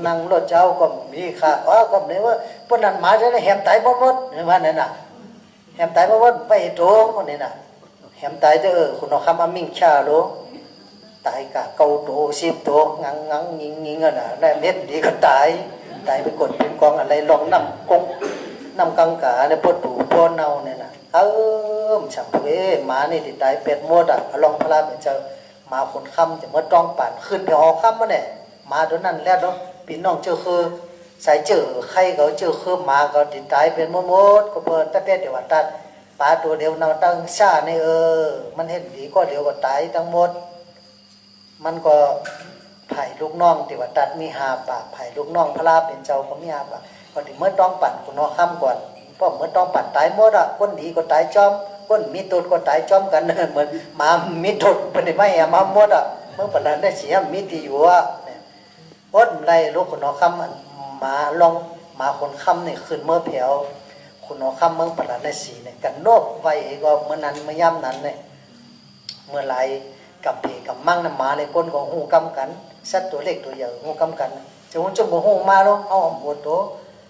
นางรถเจ้าก็มีค่ะก็เนี่ยว่าพวกนั้นมาจะได้แหมตายหมดเห็นไหมเนี่ยนะแหมตายหมดไปโตคนนี้นะแหมตายจะคุณเอาคำมามิ่งชาโลตายกะเกาโต10 ตัวงังยิงน่ะได้เม็ดดีก็ตายไปกดเป็นกองอะไรลองนำกังกาเนี่ยพอดูพอเนาเนี่ยนะฉับหมานี่ติดตายเป็ดหมดลองพระเป็นเจ้ามาคนคำจะมาต้องปั่นขึ้นไปออกคำมาเนี่ยมาตัวนั้นแล้วพี่น้องเจอคือใส่เจอใครเขาเจอคือหมาเขาติดตายเป็นหมดก็เปิดตะเป็ดเดี๋ยวตัดปลาตัวเดียวเราตั้งชาในมันเห็นดีก็เดี๋ยวก็ตายทั้งหมดมันก็ไผ่ลูกน้องติว่าตัดมี5 ปากไผ่ลูกน้องพระราเป็นเจ้าก็มี5 ปากก็ถึงเมื่อต้องปั่นคุณนอค่ำก่อนเพราะเมื่อต้องปั่นตายหมดคนดีก็ตายจอมคนมีตนก็ตายจอมกันเหมือนหมามีตนเป็นไม่มาหมดเมื่อปั่นได้เสียมีที่อยู่คนไรลูกคุณนอค่ำมาลองมาคนค่ำเนี่ยขึ้นเมื่อแผ่วคุณนอค่ำเมืองปั่นได้สีเนี่ยกันโนบไว้ก็เมื่อนั้นเมื่อย่ำนั้นเนี่ยเมื่อไรกับเพกับมั่งน้ำหมาเลยก้นของหูกำกันสัตว์ตัวเล็กตัวใหญ่หูกำกันจะ จะมันจงบ่ฮู้มาลงเอาหมดโต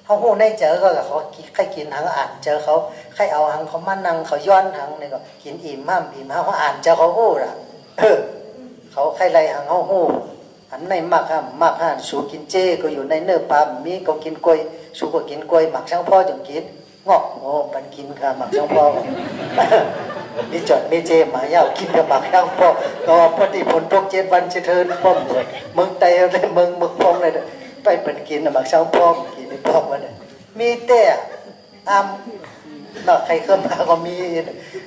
เขาฮู้ในเจอก็เขาใครกินหังอ่านเจอเขาใครเอาหังเขามานั่งเขาย้อนหังนี่ก็กินอิ่มห้ามอิ่มเขาอ่านเจอเขาฮู้ล่ะเขาใครไรหังเขาฮู้อันในมากห้ามมากห้านสูกินเจก็อยู่ในเนื้อปลามีก็กินกล้วยสูก็กินกล้วยหมักช่างพ่อจงกินงอกโอ้ปันกินค่ะหมักช่างพ่อมีจอดมีเจหมายาวกินกับหมักช่างพ่อก็พอดีผลตก7 วันจะเทินพ่อเหมือนมึงไตอะไรมึงพองเลยไปเป็นกินหมักช่างพ่อกินในพ่อมันมีแต่นอกใครเคลื่อนมาก็มี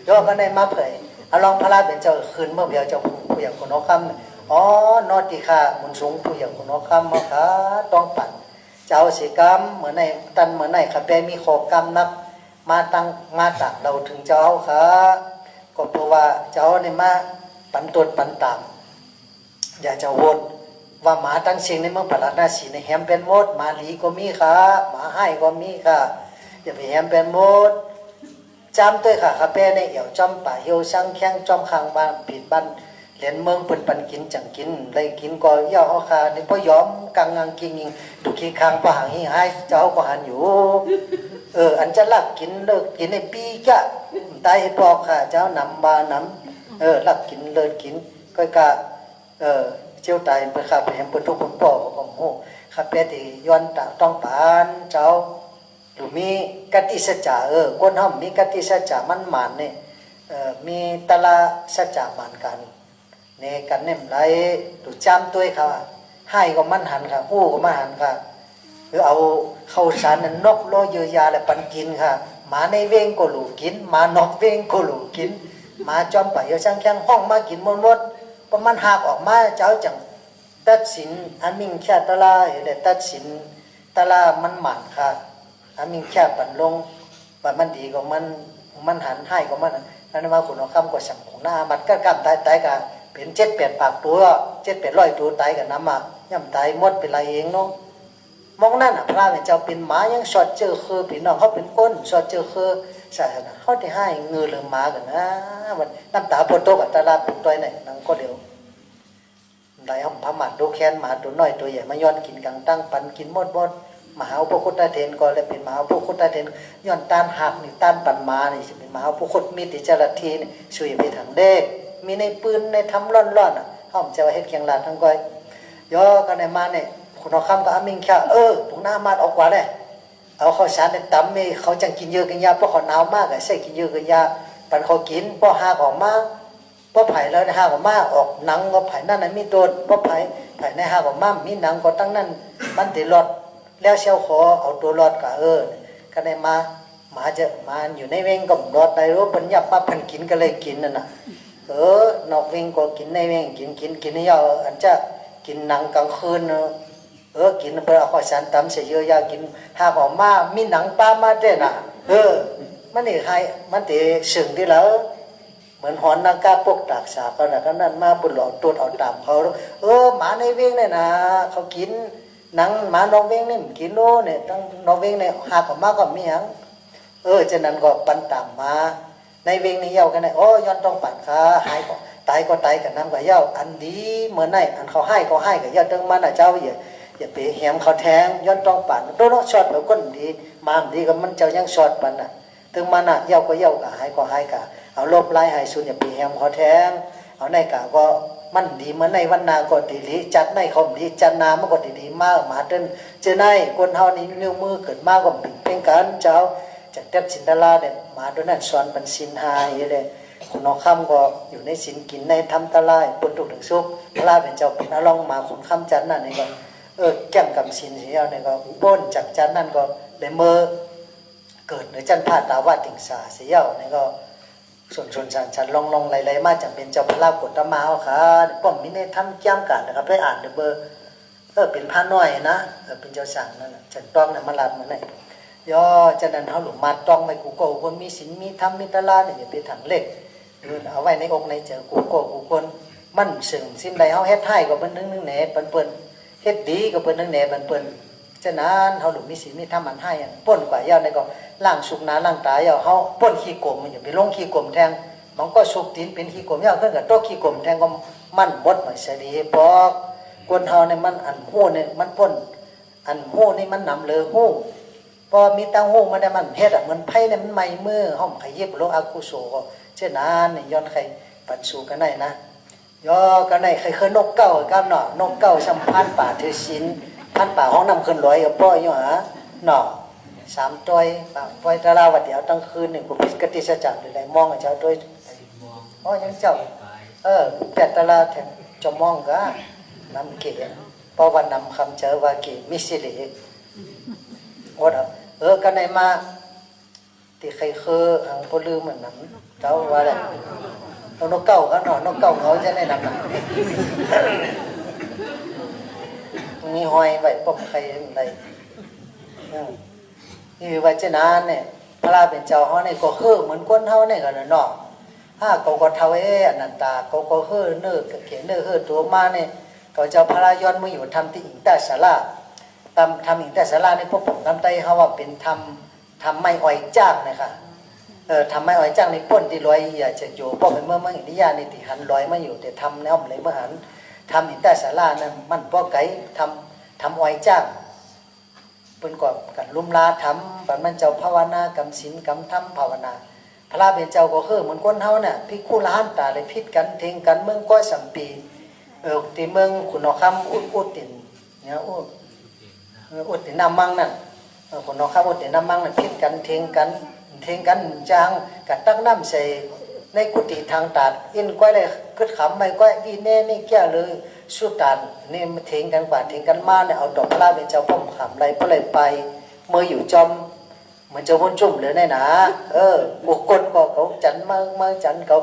ย่อก็ได้มาเผยเอาลองพระราเป็นเจ้าคืนเมื่อเดียวเจ้าผู้อย่างคนนกคำอ๋อนอติคามุนสูงผู้อย่างคนนกคำมาค่ะต้องปั่นเจ้าสีกรรมเหมือนในตันเหมือนในขับแปมีขอกรรมนับมาตั้งมาตักเราถึงเจ้าค่ะก็เพราะว่าเจ้าเนี่ยมาปันตนปันตามอย่าจะวนว่าหมาตั้งเสียงในเมืองปราดนาสีในแฮมเป็นมดหมาหลีก็มีค่ะหมาให้ก็มีค่ะอย่าไปแฮมเป็นมดจำด้วยค่ะขับแปในเอี่ยวจอมป่าเหี่ยวช่างแข้งจอมคางบ้านปิดบ้านเหรียญเมืองเป็นปันกินจังกินเลยกินก็ย่อเขาค่ะนี่พอยอมกังงังกินยิงดูขี้คางปะหางหิ้งให้เจ้าก็หันอยู่อันจะลักกินเลิกกินในปีกะตายปอกค่ะเจ้านำบานำลักกินเลิกกินก็กะเจ้าตายเปิดข้าไปแหมเปิดทุกคนปอกก็โหข้าเปียที่ย้อนต้องปานเจ้าหรือมีกติสัจจะคนห้องมีกติสัจจะมันหมันเนี่ยมีตละสัจจะหมันกันในกันเนี่ยไรดูจำตัวเขาให้ก็มันหันค่ะหู้ก็มันหันค่ะหรือเอาเข้าสารนั้นนกโลเยยาและปันกินค่ะหมาในเวงก็หลูกินหมานอกเวงก็หลูกินหมาจอมไปเอาช่างแข้งห้องมากินมดประมาณหักออกมาเจ้าจังตัดสินอามิงแค่ตะลาเดี๋ยวตัดสินตะลามันหมันค่ะอามิงแค่ปั่นลงปั่นมันดีก็มันหันให้ก็มันนั่นว่าคุณเอาคำก็สั่งของหน้ามันก็กำตายกันเป็น7-8 ปากตัว7-800ตัวตายกันน้ำมาย่ำตายหมดเป็นไรเองเนาะมองนั่นพระเนี่ยเจ้าเป็นหมายังสอดเจอคือพี่น้องเขาเป็นก้นสอดเจอคือศาสนาเขาได้ให้เงือเลือมากันนะมันน้ำตาปวดโตกับตาลาปุกตัวไหนนั่งก็เดียวได้ห้องพม่าดูแค้นหมาตัวน้อยตัวใหญ่มาย้อนกินกังตั้งปันกินหมดมหาพระพุทธเถรก็เลยเป็นมหาพระพุทธเถรย้อนต้านหักนี่ต้านปันมานี่จะเป็นมหาพระพุทธมีติจารทีนี่ช่วยไปทางเด็กมีในปืนในทำร่อนห้องจะว่าเฮ็ดเคียงลาดทั้งก้อยย่อกันในมาเนี่ยคุณเอาคำกับอามิงแค่ตรงหน้ามาออกกว่าเลยเอาข้าวสารในตำนี่เขาจังกินเยอะกันยาเพราะเขาหนาวมากใส่กินเยอะกันยาปันเขากินเพราะหากออกมาเพราะไผ่แล้วในหากออกมาออกหนังก็ไผ่นั่นน่ะมีตัวเพราะไผ่ในหากออกมามีหนังก็ตั้งนั่นมันติดรอดแล้วเชี่ยวคอเอาตัวรอดกับกันในมาจะมาอยู่ในเวงก็รอดได้รู้ปัญญาป้าพันกินก็เลยกินนั่นน่ะนอกเวงก็กินในเวงกินนี่ยาอันจะกินหนังกลางคืนกินเพื่อเอาข้าวสารตำเสียเยอะยากินหากออกมามีหนังปลามาเด้น่ะมันนี่ให้มันตีสึงที่แล้วเหมือนหอนนางกาปกตากสาเขาน่ะก็นั่นมาบุญหลอกตัวเอาตามเขาหมาในเวงเนี่ยนะเขากินหนังหมานอกเวงนี่กินโน่เนี่ยตั้งนอกเวงเนี่ยหากออกมาก็มีหยังฉะนั้นก็ปันตามมาในเวงนี่เย้ากันเนี่ยย้อนต้องปัดขาหายก็ตายกันน้ำกับเย้าอันดีเหมือนไหนอันเขาให้ก็ให้กับเย้าตึงมันเจ้าอย่าไปแหมเขาแทงย้อนต้องปัดตัวน้องช็อตแบบก้นดีมาดีกับมันเจ้ายังช็อตปันถึงมันเย้ากับหายก็หายกับเอาลบไล่หายสุนอย่าไปแหมเขาแทงเอาในกะก็มันดีเหมือนในวันนาก็ดีจัดในเขาดีจัดนามันก็ดีมากมาเดินเจอในคนเฮานี้นิ้วมือเกิดมากก็เป็นการเจ้าจากเทพสินดาราเนี่ยมาด้วยนั่นสอนเป็นสินหายเลยคุณน้องค่ำก็อยู่ในสินกินในทำตะไลปนตุกถึงซุกพระเป็นเจ้าเป็นอารองมาคุณค่ำจันนั่นนี่ก็แก้มกับสินเสียเนี่ยก็ป้นจากจันนั่นก็ได้เมื่อเกิดในจันพาตาวาติงสาเสียเนี่ยก็ส่วนฉันลองไหลมาจากเป็นเจ้าพระกฏมาเอาค่ะป้อมมีในทำจ้ำกันนะครับไปอ่านเบอร์เป็นพระน้อยนะเป็นเจ้าสั่งนั่นฉันต้องเนี่ยมาลาดมาไหนย่อจะนั้นเขาหลุมมาต้องไม่กูโก้คนมีศีลมีธรรมมีตะลาเนี่ยอย่าไปถังเล็กเอาไว้ในอกในเจอกูโก้กูคนมันสึงสิ้นใดเขาเฮ็ดให้ก็เป็นนึงแหน่เปิ้นเฮ็ดดีก็เป็นนึงแหน่เปิ้นฉะนั้นเขาหลุมมีศีลมีธรรมมันให้ป้นกว่าย่าในก็ล่างสุกนาล่างตายย่าเขาป้นขี้กลมมันอย่าไปลงขี้กลมแทงมันก็สุกตีนเป็นขี้กลมย่าขึ้นกับโต๊ะขี้กลมแทงก็มันบดหน่อยเสียดีเพราะคนเฮาเนี่ยมันอันหู้เนี่ยมันป้น อันหู้นี่มันนำเลยหู้พอมีตังหู้มันได้มันเฮ็ดอ่ะมันไพ่เนี่ยมันไม่มือห้องขยิบโลอากุโสเช่นนั้นนี่ย้อนใครปันสู่กันได้นะย่อกันได้ใครเคยนกเก้ากันเนาะนกเก้าสัมพันธ์ป่าเทศินพันป่าห้องนำขึ้นลอยกับป้อยอยู่หาเนาะ3ต้อยป่าป้อยตะลาวัดเดียวตั้งคืนนี่กูพิกติสจักรหรือมองกับเจ้าด้วยอ๋อยังเจ้าแปดตะลาแถมจะมองก็น้ำเกศเพราะว่านำคำเจอว่าเกศมิสิริว่ากันได้มาที่ใครเคยหางพลือเหมือนน้ำเจ้าว่าอะไรนกเก้าก็เนาะนกเก้าเขาจะได้นำมีหอยไว้ป้องใครอะไรนี่ว่าเจ้านั้นเนี่ยพระราเป็นเจ้าเขาเนี่ยก็คือเหมือนคนเขาเนี่ยกันเนาะถ้าเขาก็เท่าอนันตาเขาก็คือเนื้อเขียนเนื้อคือตัวมาเนี่ยเขาเจ้าพระราย้อนมาอยู่ทำที่อิงแต่ศาลาทำอิงแต่ศาลาในพวกผมทำได้เขาว่าเป็นทำไม่อ่อยจ้างนะคะทำไม่อ่อยจ้างในป้นที่ลอยอย่าจะอยู่เพราะเป็นเมื่ออินทิยาในที่หันลอยมาอยู่แต่ทำแนวอะไรเมื่อหันทำอิงแต่ศาลานั้นมันป้อไก่ทำอ่อยจ้างเป็นกว่ากันลุ่มลาทำบัดมันเจ้าภาวนากำศีลกำธรรมภาวนาพระเป็นเจ้าก็คือเหมือนคนเฮาเนี่ยพิคู่ละหันตาเลยพิษกันเทงกันเมืองก้อยสัมปีที่เมืองขุนนคำอุดตินเนี่ยอุดตินน้ำมังนั่นขุนนคำอุดตินน้ำมังนั่นพิษกันเทงกันจางกัดตั้งน้ำใส่ในกุฏิทางตัดอินก้อยเลยกึดขำไม่ก้อยอีเน่นี่แก่เลยสุดตันนี่มันเทงกันกว่าเทงกันมาเนี่ยเอาดอกพระเป็นเจ้าพ่อขำไรเพราะอะไรไปเมื่ออยู่จอมเหมือนเจ้าพุ่นจุ่มเลยเนี่ยนะบุคคลก็เขาจันมาจันเขา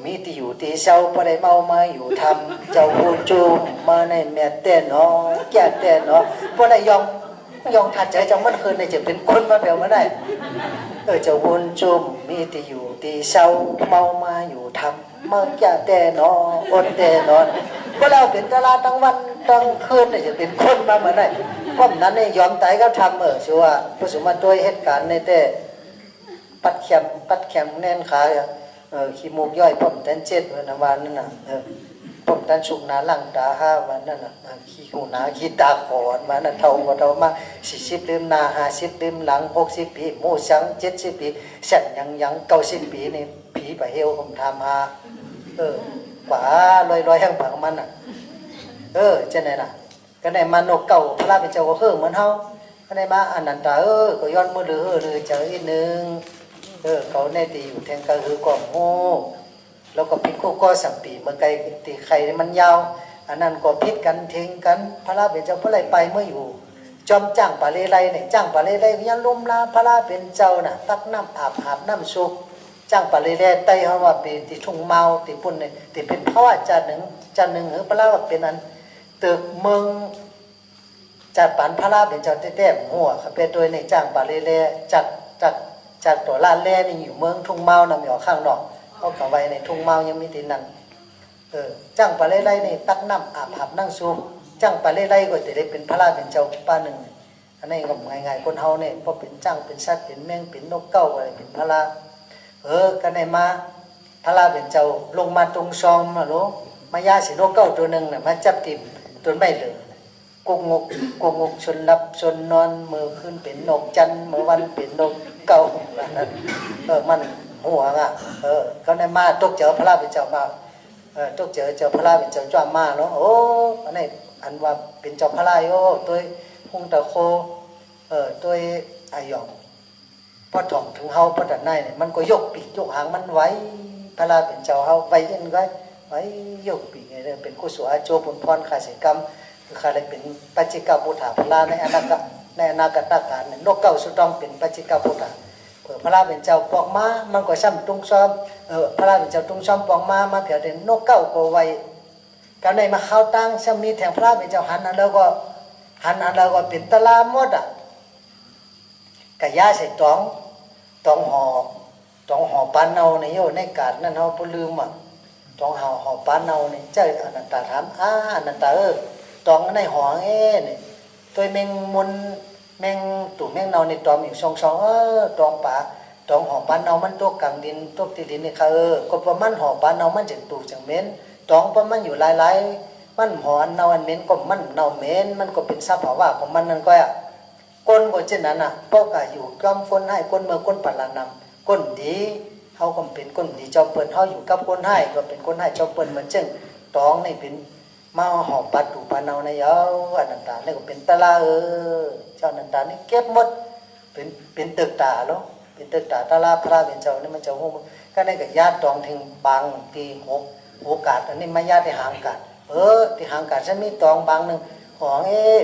มีที่อยู่ที่เศร้าพอได้เมามาอยู่ทำเจ้าพุ่นจุ่มมาในแม่เต้นเนาะแก่เต้นเนาะพอได้ยองถัดใจจังมันคืนในจะเป็นคนมาเปล่าไม่ได้เจ้าพุ่นจุ่มมีที่อยู่ที่เศร้าเมามาอยู่ทำมาแก่เต้นเนาะอดเต้นเนาะพอเราเป็นตลาดทั้งวันทั้งคืนเนี่ยจะเป็นคนมาเหมือนไรเพราะนั้นเนี่ยยอมตายก็ทำชัวร์ผู้สมัครด้วยเหตุการณ์ในแต่ปัดแคมแน่นขาขี้มูกย่อยผมแตนเจ็ดวันวานนั่นน่ะผมแตนสุกหนาหลังตา5 วันนั่นน่ะขี้หูหนาขี้ตาขอนมานั่นเท่ามา40 ลืมหนา50 ลืมหลัง60 ปีโม่สัง70 ปีแสนยัง90 ปีนี่ผีไปเฮวผมทำกว่าลอยแห่งผังมันน่ะเจ้าไหนล่ะก็ได้มานกเก่าพระเป็นเจ้าก็เหมือนเฮาก็ได้มาอนันตาก็ย้อนมือเลยเจออีกนึงเขาในตีอยู่แทงกระหือกล่องโง่แล้วก็พิษก็สัมปีเมื่อไกลตีไข่มันยาวอันนั้นก็พิษกันเทงกันพระเป็นเจ้าพระไรไปเมื่ออยู่จอมจ้างปลาเลไลเนี่ยจ้างปลาเลไลยันลุ่มลาพระเป็นเจ้าน่ะตักน้ำอาบน้ำซุปจ้างปลาเลไลไตเขาว่าเป็นตีทุ่งเมาตีปุ่นเนี่ยตีเป็นเพราะว่าจานหนึ่งพระว่าเป็นอันตึกเมืองจัดปันพระเป็นเจ้าเต้ๆหัวเขาเป็นโดยในจ้างปลาเลไลจัดตัวลาแร่นี่อยู่เมืองทุ่งเมานำอยู่ข้างนอกเอาเข้าไว้ในทุ่งเมายังมีตีนั่นจ้างปลาเล่ไล่นี่ตักน้ำอาบนั่งซูมจ้างปลาเล่ไล่ก็จะได้เป็นพระราเป็นเจ้าป้าหนึ่งอันนี้ก็ง่ายๆคนเฮาเนี่ยพอเป็นจ้างเป็นสัตว์เป็นแมงเป็นนกเก้าอะไรเป็นพระรากันได้มาพระราเป็นเจ้าลงมาตรงซองมาโลมายาสีนกเก้าตัวหนึ่งน่ะมาจับติ่มตัวไม่เหลือกุกงกชนรับชนนอนมือขึ้นเป็นนกจันเมื่อวันเป็นนกเก่ามันหัวเขาได้มาตกเจอพระราเป็นเจ้ามาตกเจอพระราเป็นเจ้าจ้ามาเนาะอันนี้อันว่าเป็นเจ้าพระราตัวพุงตะโคตัวอายองพอถ่องถึงเฮาพอดันในเนี่ยมันก็ยกปีกยกหางมันไว้พระราเป็นเจ้าเฮาไว้เอ็นไว้ยกปีกเนี่ยเป็นกุศลอาโจปุนพรขาศิกรรมคืออะไรเป็นปัจจิกาพุทธาพระในอนาคตการนกเก่าสุดต้องเป็นปัจจิกาพุทธาพระราเป็นเจ้าปองม้ามันก็ซ้ำตุ้งซ้อมพระราเป็นเจ้าตุ้งซ้อมปองม้ามาเผียเด่นนกเก่าก็ไว้การในมาเข้าตั้งซ้ำมีแถงพระราเป็นเจ้าหันอันแล้วก็เป็นตะลาหมดกะยาใส่ตองห่อปานเนาในโยในกาดนั่นเฮาบ่ลืมตองห่อปานเนานี่เจ้าอนันตาถามอนันตาตองในห่อนี่ตัวแมงมุนแมงตู่แมงเนาในตอมอยู่ช่องตองป่าตองห่อปานเนามันตกกลางดินตกที่ดินนี่ค่ะก็ประมาณห่อปานเนามันจังตู่จังเม้นตองประมาณอยู่หลายๆ มันหอนเนาอันเหม็นก็มันเนาเหม็นมันก็เป็นสภาวะของมันนั่นก็ก้นก็เช่นนั้นน่ะพวกก็อยู่จอมคนให้ก้นเมื่อก้นปลานำก้นดีเขาก็เป็นก้นดีจอมเปิ้นเขาอยู่กับก้นให้ก็เป็นก้นให้จอมเปิ้นเหมือนเช่นตองนี่เป็นมาหอบปัดถูปานเอาในเยาอันนั้นตานี่ก็เป็นตะลาเจ้านันตานี่เก็บหมดเป็นตึกตาเนาะเป็นตึกตาตะลาพระเป็นเจ้านี่มันเจ้าฮู้ก็ได้กับญาติตองถึงบางที่โอกาสอันนี้มาญาติที่ห่างกันที่ห่างกันฉันมีตองบางนึงของ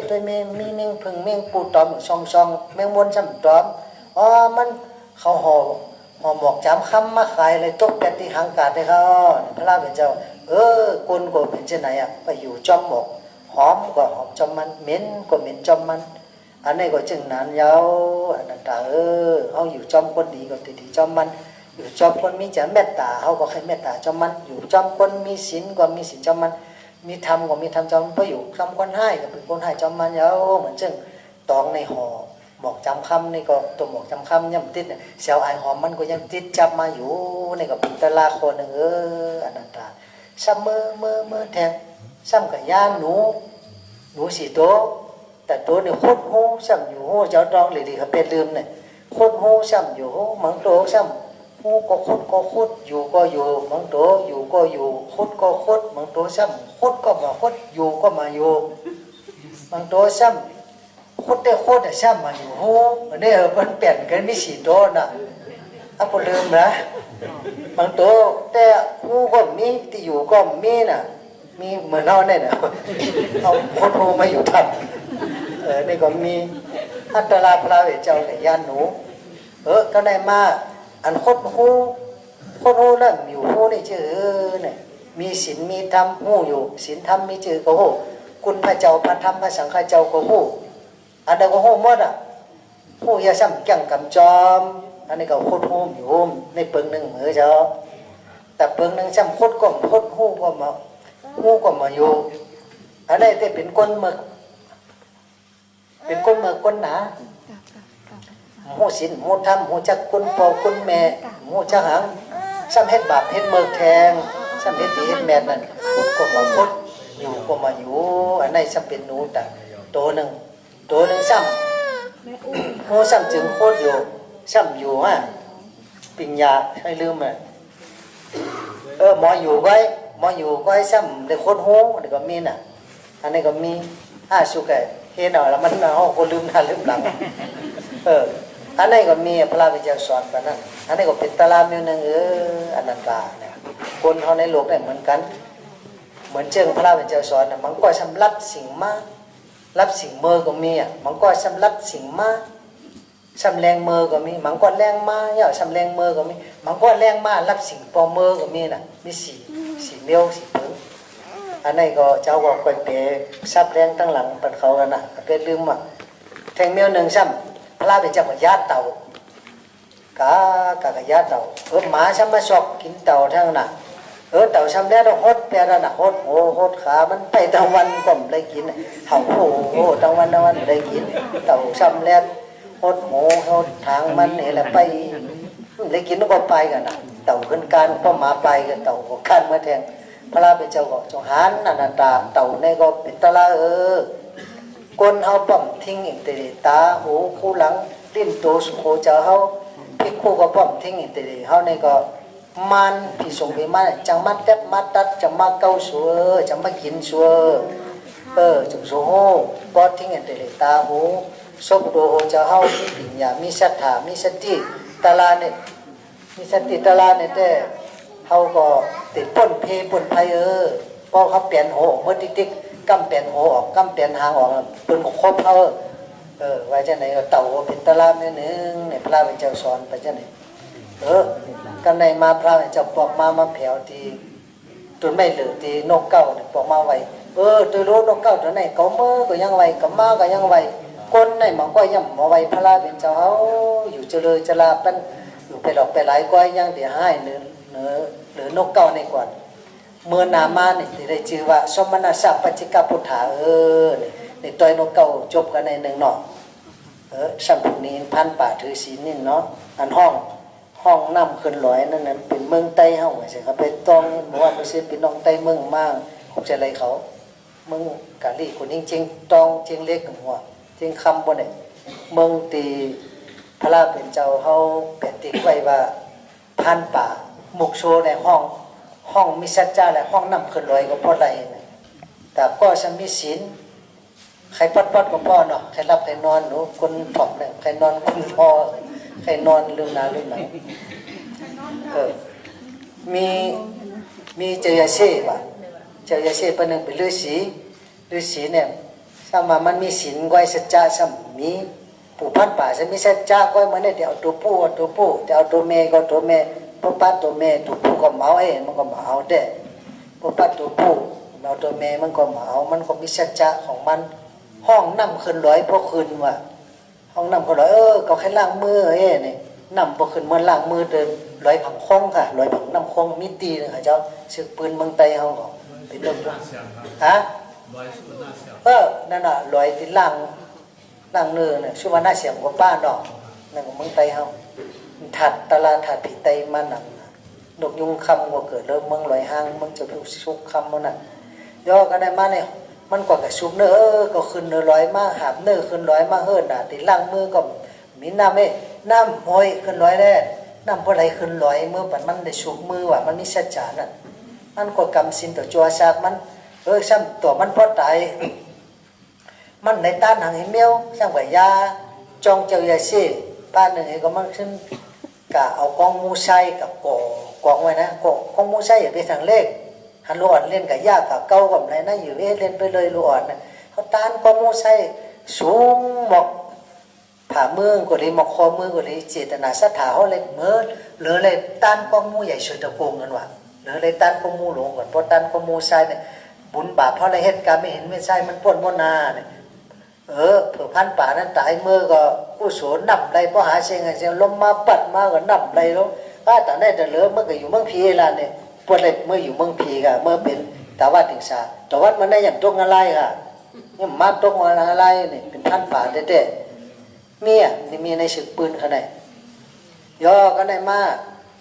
ด้วยมีแมงพึ่งแมงปูตอมช่องแมงมวนซ้ำตอมมันเขาห่อหมอกจำคำมาขายเลยตกแต่ที่ห่างกันได้เขาพระเป็นเจ้าคนก็เป็นเช่นไหนไปอยู่จอมหมอกหอมก็หอมจอมมันเหม็นก็เหม็นจอมมันอันนี้ก็จึงนั้นยาวอันนั้นตาเขาอยู่จอมคนดีก็ติดจอมมันอยู่จอมคนมีใจเมตตาเขาก็ให้เมตตาจอมมันอยู่จอมคนมีศีลก็มีศีลจอมมันมีธรรมก็มีธรรมจอมเพราะอยู่ทำคนให้ก็เป็นคนให้จอมมันยาวเหมือนจึงตองในห่อหมอกจำคำนี่ก็ตัวหมอกจำคำย่ำติดเสียวไอหอมมันก็ยังติดจับมาอยู่นี่ก็เป็นตลาคนหนึ่งอันนั้นตาซ้ำเมื่อแทงซ้ำกับย่านหนูสีโตแต่ตัวนี่โคตรโหซ้ำอยู่โหเจ้าดองเลยดีเขาเป็นลืมเนี่ยโคตรโหซ้ำอยู่โหมังโตซ้ำโหก็โคตรอยู่ก็อยู่มังโตอยู่ก็อยู่โคตรก็โคตรมังโตซ้ำโคตรก็มาโคตรอยู่ก็มาอยู่มังโตซ้ำโคตรได้โคตรแต่ซ้ำมาอยู่โหอันนี้มันเปลี่ยนกันไม่สีโตน่ะอ่ะพอลืมนะบางตัวแต่หูก็มีที่อยู่ก็มีน่ะมีเหมือนเราเนี่ยนะเอาคนหูมาอยู่ทันนี่ก็มีอัตราพระเวทเจ้าในย่านหนูก็ได้มาอันคนหูแล้วอยู่หูนี่ชื่อเนี่ยมีศีลมีธรรมหูอยู่ศีลธรรมมีชื่อก็หูคุณพระเจ้าพระธรรมพระสังฆเจ้าก็หูอันเดียวก็หูหมดหูยาซ้ำจังกำจอมอันนี้ก็โคตรโฮมอยู่โฮมในเปิงหนึ่งเหมือเจ้าแต่เปิงหนึ่งซ้ำโคตรก็โคตรหูก็มาอยู่อันนี้แต่เป็นก้นเมือกก้นหนาหูศีลหูธรรมหูจักคุณพ่อคุณแม่หูจักหังซ้ำเฮ็ดบาปเฮ็ดเมือกแทงซ้ำเฮ็ดดีเฮ็ดแม่นั่นโคตรก็มาโคตรอยู่ก็มาอยู่อันนี้ซ้ำเป็นหนูแต่ตัวหนึ่งซ้ำหูซ้ำจึงโคตรอยู่ซ้ำอยู่ปิญญาให้ลืมหมออยู่ไว้ซ้ำได้โคตรโหนี่ก็มีน่ะอันนี้ก็มีสุกเฮ็ดหน่อยแล้วมันเอาคนลืมหน้าลืมหลังอันนี้ก็มีพระวิเจ้าสอนกันนั่นอันนี้ก็เป็นตารางอยู่นึงอนันตาเนี่ยคนเฮาในโลกได้เหมือนกันเหมือนเชิงพระวิเจ้าสอนมันก็สำรับสิ่งมารับสิ่งเมื่อก็มีมันก็สำรับสิ่งมาสำแรงมือก็มีมันก็แรงมาสำแรงมือก็มีมันก็แรงมารับสิ่งปอมือก็มีน่ะมีสี่เลี้ยวสี่เปิ้งอันนี้ก็เจ้าก็ค่อยเปซับแรงตั้งหลังปันเขากันน่ะเป็นลืมแทงเมียวหนึ่งซ้ำพระเป็นเจ้าก็ญาติเต่ากะญาติเต่าหมาซ้ำมาชอกกินเต่าทั้งน่ะเต่าซ้ำแล้วฮดแปลน่ะฮดขามันไปตะวันก็ไม่ได้กินเห่าตะวันไม่ได้กินเต่าซ้ำแล้วหดหมูหดทางมันนี่แหละไปเลยกินก็ไปกันนะเต่าขึ้นการก็มาไปกันเต่าก็ขั้นมาแทงพระเป็นเจ้าก็จงหันอนันตาเต่าในก็เป็นตะละก้นเฮาป้อมทิ้งอีกตีตาหูคู่หลังลิ้นโตสุโขเจ้าเฮาพิคู่ก็ป้อมทิ้งอีกตีเฮาในก็มันพี่ส่งไปมาจังมัดแทบมัดตัดจังมาเก้าสัวจังมากินสัวจังโซโหป้อทิ้งอีกตีตาหูสมโดเจ้าเฮามีปัญญามีศรัทธามีสติตะลาเนี่ยมีสติตะลาเนี่ยแต่เฮาก็ติดป้นเพป้นไผพอเขาเปลี่ยนโหเมื่อติ๊กกำเปลี่ยนโหออกกำเปลี่ยนหางออกเปิ้นก็ครบเฮาไว้จังไหนก็เต่าเป็นตะลาเนี่ยนึงเนี่ยพระเป็นเจ้าสอนไปจังไหนกันในมาพระเป็นเจ้าปอกมาแผ่วที่ต้นไม้เหลือที่นกเก้าเนี่ยปอกมาไว้ตัวรู้นกเก้าตัวไหนก็มือก็ยังไว้ก็มาก็ยังไว้คนในมันก็ย่ำมาไว้พระเป็นเจ้าเขาอยู่เจริญจราเป็นอยู่ไปดอกไปหลายก้อยย่างเดี๋ยวให้หรือนกเก้าในก่อนเมื่อนามาเนี่ยได้ชื่อว่าสมณศักดิ์ปัจจิกพุทธาในตัวนกเก้าจบกันในหนึ่งเนาะสัมพุนีพันป่าถือศีลนี่เนาะอันห้องน้ำขึ้นลอยนั่นเป็นเมืองไต้เฮาใช่ครับไปต้องบอกว่าไม่ใช่เป็นน้องไต้เมืองมากคงจะอะไรเขา มึงกะลี่คนจริงๆตองจริงเล็กหัวจริงคำบนไหนมึงตีพระราเป็นเจ้าเขาเปลี่ยนติ๊กไว้ว่าพันป่าหมกโชในห้องมิสัจจาและห้องนำขึ้นลอยก็พอไรนะแต่ก็ฉันมีศีลใครปัดก็พ่อเนาะใครรับใครนอนหนูคนถ่อมเนี่ยใครนอนคนพอใครนอนลืมนาลืมหนังมีเจยาเช่ว่ะเจยาเช่เป็นหนึ่งเป็นฤาษีเนี่ยสามามันมีศีลไว้สัจจะสัมมีผู้พันป่าจะมีสัจจะก็มันเนี่ยเดี๋ยวตัวผู้เดี๋ยวตัวเมย์ก็ตัวเมย์ผู้ปัดตัวเมย์ตัวผู้ก็เมามันก็เมาเด้ผู้ปัดตัวผู้เราตัวเมย์มันก็เมามันก็มีสัจจะของมันห้องน้ำขึ้นร้อยพอขึ้นว่ะห้องน้ำก็ร้อยก็แค่ล้างมือนี่น้ำพอขึ้นมันล้างมือเดินร้อยผังคล้องค่ะร้อยผังน้ำคล้องมิตีเลยค่ะเจ้าศึกปืนเมืองไตเขาก็เป็นต้นฮะนั่นน่ะร้อยที่ล้างเนื้อเนี่ยชื่อว่าน่าเสียงกว่าป้าดอกนั่นของเมืองไตเขาถัดตลาดถัดผีไตมันหนังนกยุงคำว่าเกิดเริ่มเมืองลอยห้างเมืองจะพิวชุกคำมันน่ะย่อก็ได้มาเนี่ยมันกว่ากับชุบเนื้อก็ขึ้นเนื้อร้อยมากหาบเนื้อขึ้นร้อยมากเฮิร์นน่ะติดล่างมือก็มีน้ำน้ำห้อยขึ้นร้อยแน่น้ำพอไหลขึ้นร้อยเมื่อปันมันได้ชุบมือว่ะมันมีสัจจาน่ะมันก็กำสินต่อจัวชาติมันซ้ำตัวมันพอตายมันในต้านหางเมียวช่างใบยาจองเจียวยาซีป้าหนึ่งก็มันขึ้นกะเอากองมูไซกับกองไว้นะกองมูไซอย่าไปทางเลขฮันลูกอ่อนเล่นกับยากับเก้ากับอะไรนะอยู่เล่นไปเลยลูกอ่อนนะเขาต้านกองมูไซสูงหมอกผ่ามือก็เลยหมอกคอมือก็เลยเจตนาศรัทธาเขาเลยเมื่อหรือเลยต้านกองมูใหญ่เฉยตะโกงกันว่ะหรือเลยต้านกองมูหลงก่อนเพราะต้านกองมูไซเนี่ยบุญบาปเพราะอะไรเหตุการณ์ไม่เห็นไม่ใช่มันป้วนมนาเนี่ยเผื่อพันป่านั้นตายมือก็กู้โสนนับไรเพราะหาเชียงเชียงลมมาปัดมาก็นับไรแล้วถ้าแต่ได้แต่เหลือเมื่อก็อยู่เมืองพีละเนี่ยปวดเล็บเมื่ออยู่เมืองพีก็เมื่อเป็นแต่ว่าถึงสาแต่ว่ามันได้อย่างตรงอะไรค่ะเนี่ยมาตรงอะไรเนี่ยเป็นพันป่าเด็ดๆมีนี่มีในศึกปืนขนาดย่อกันได้มา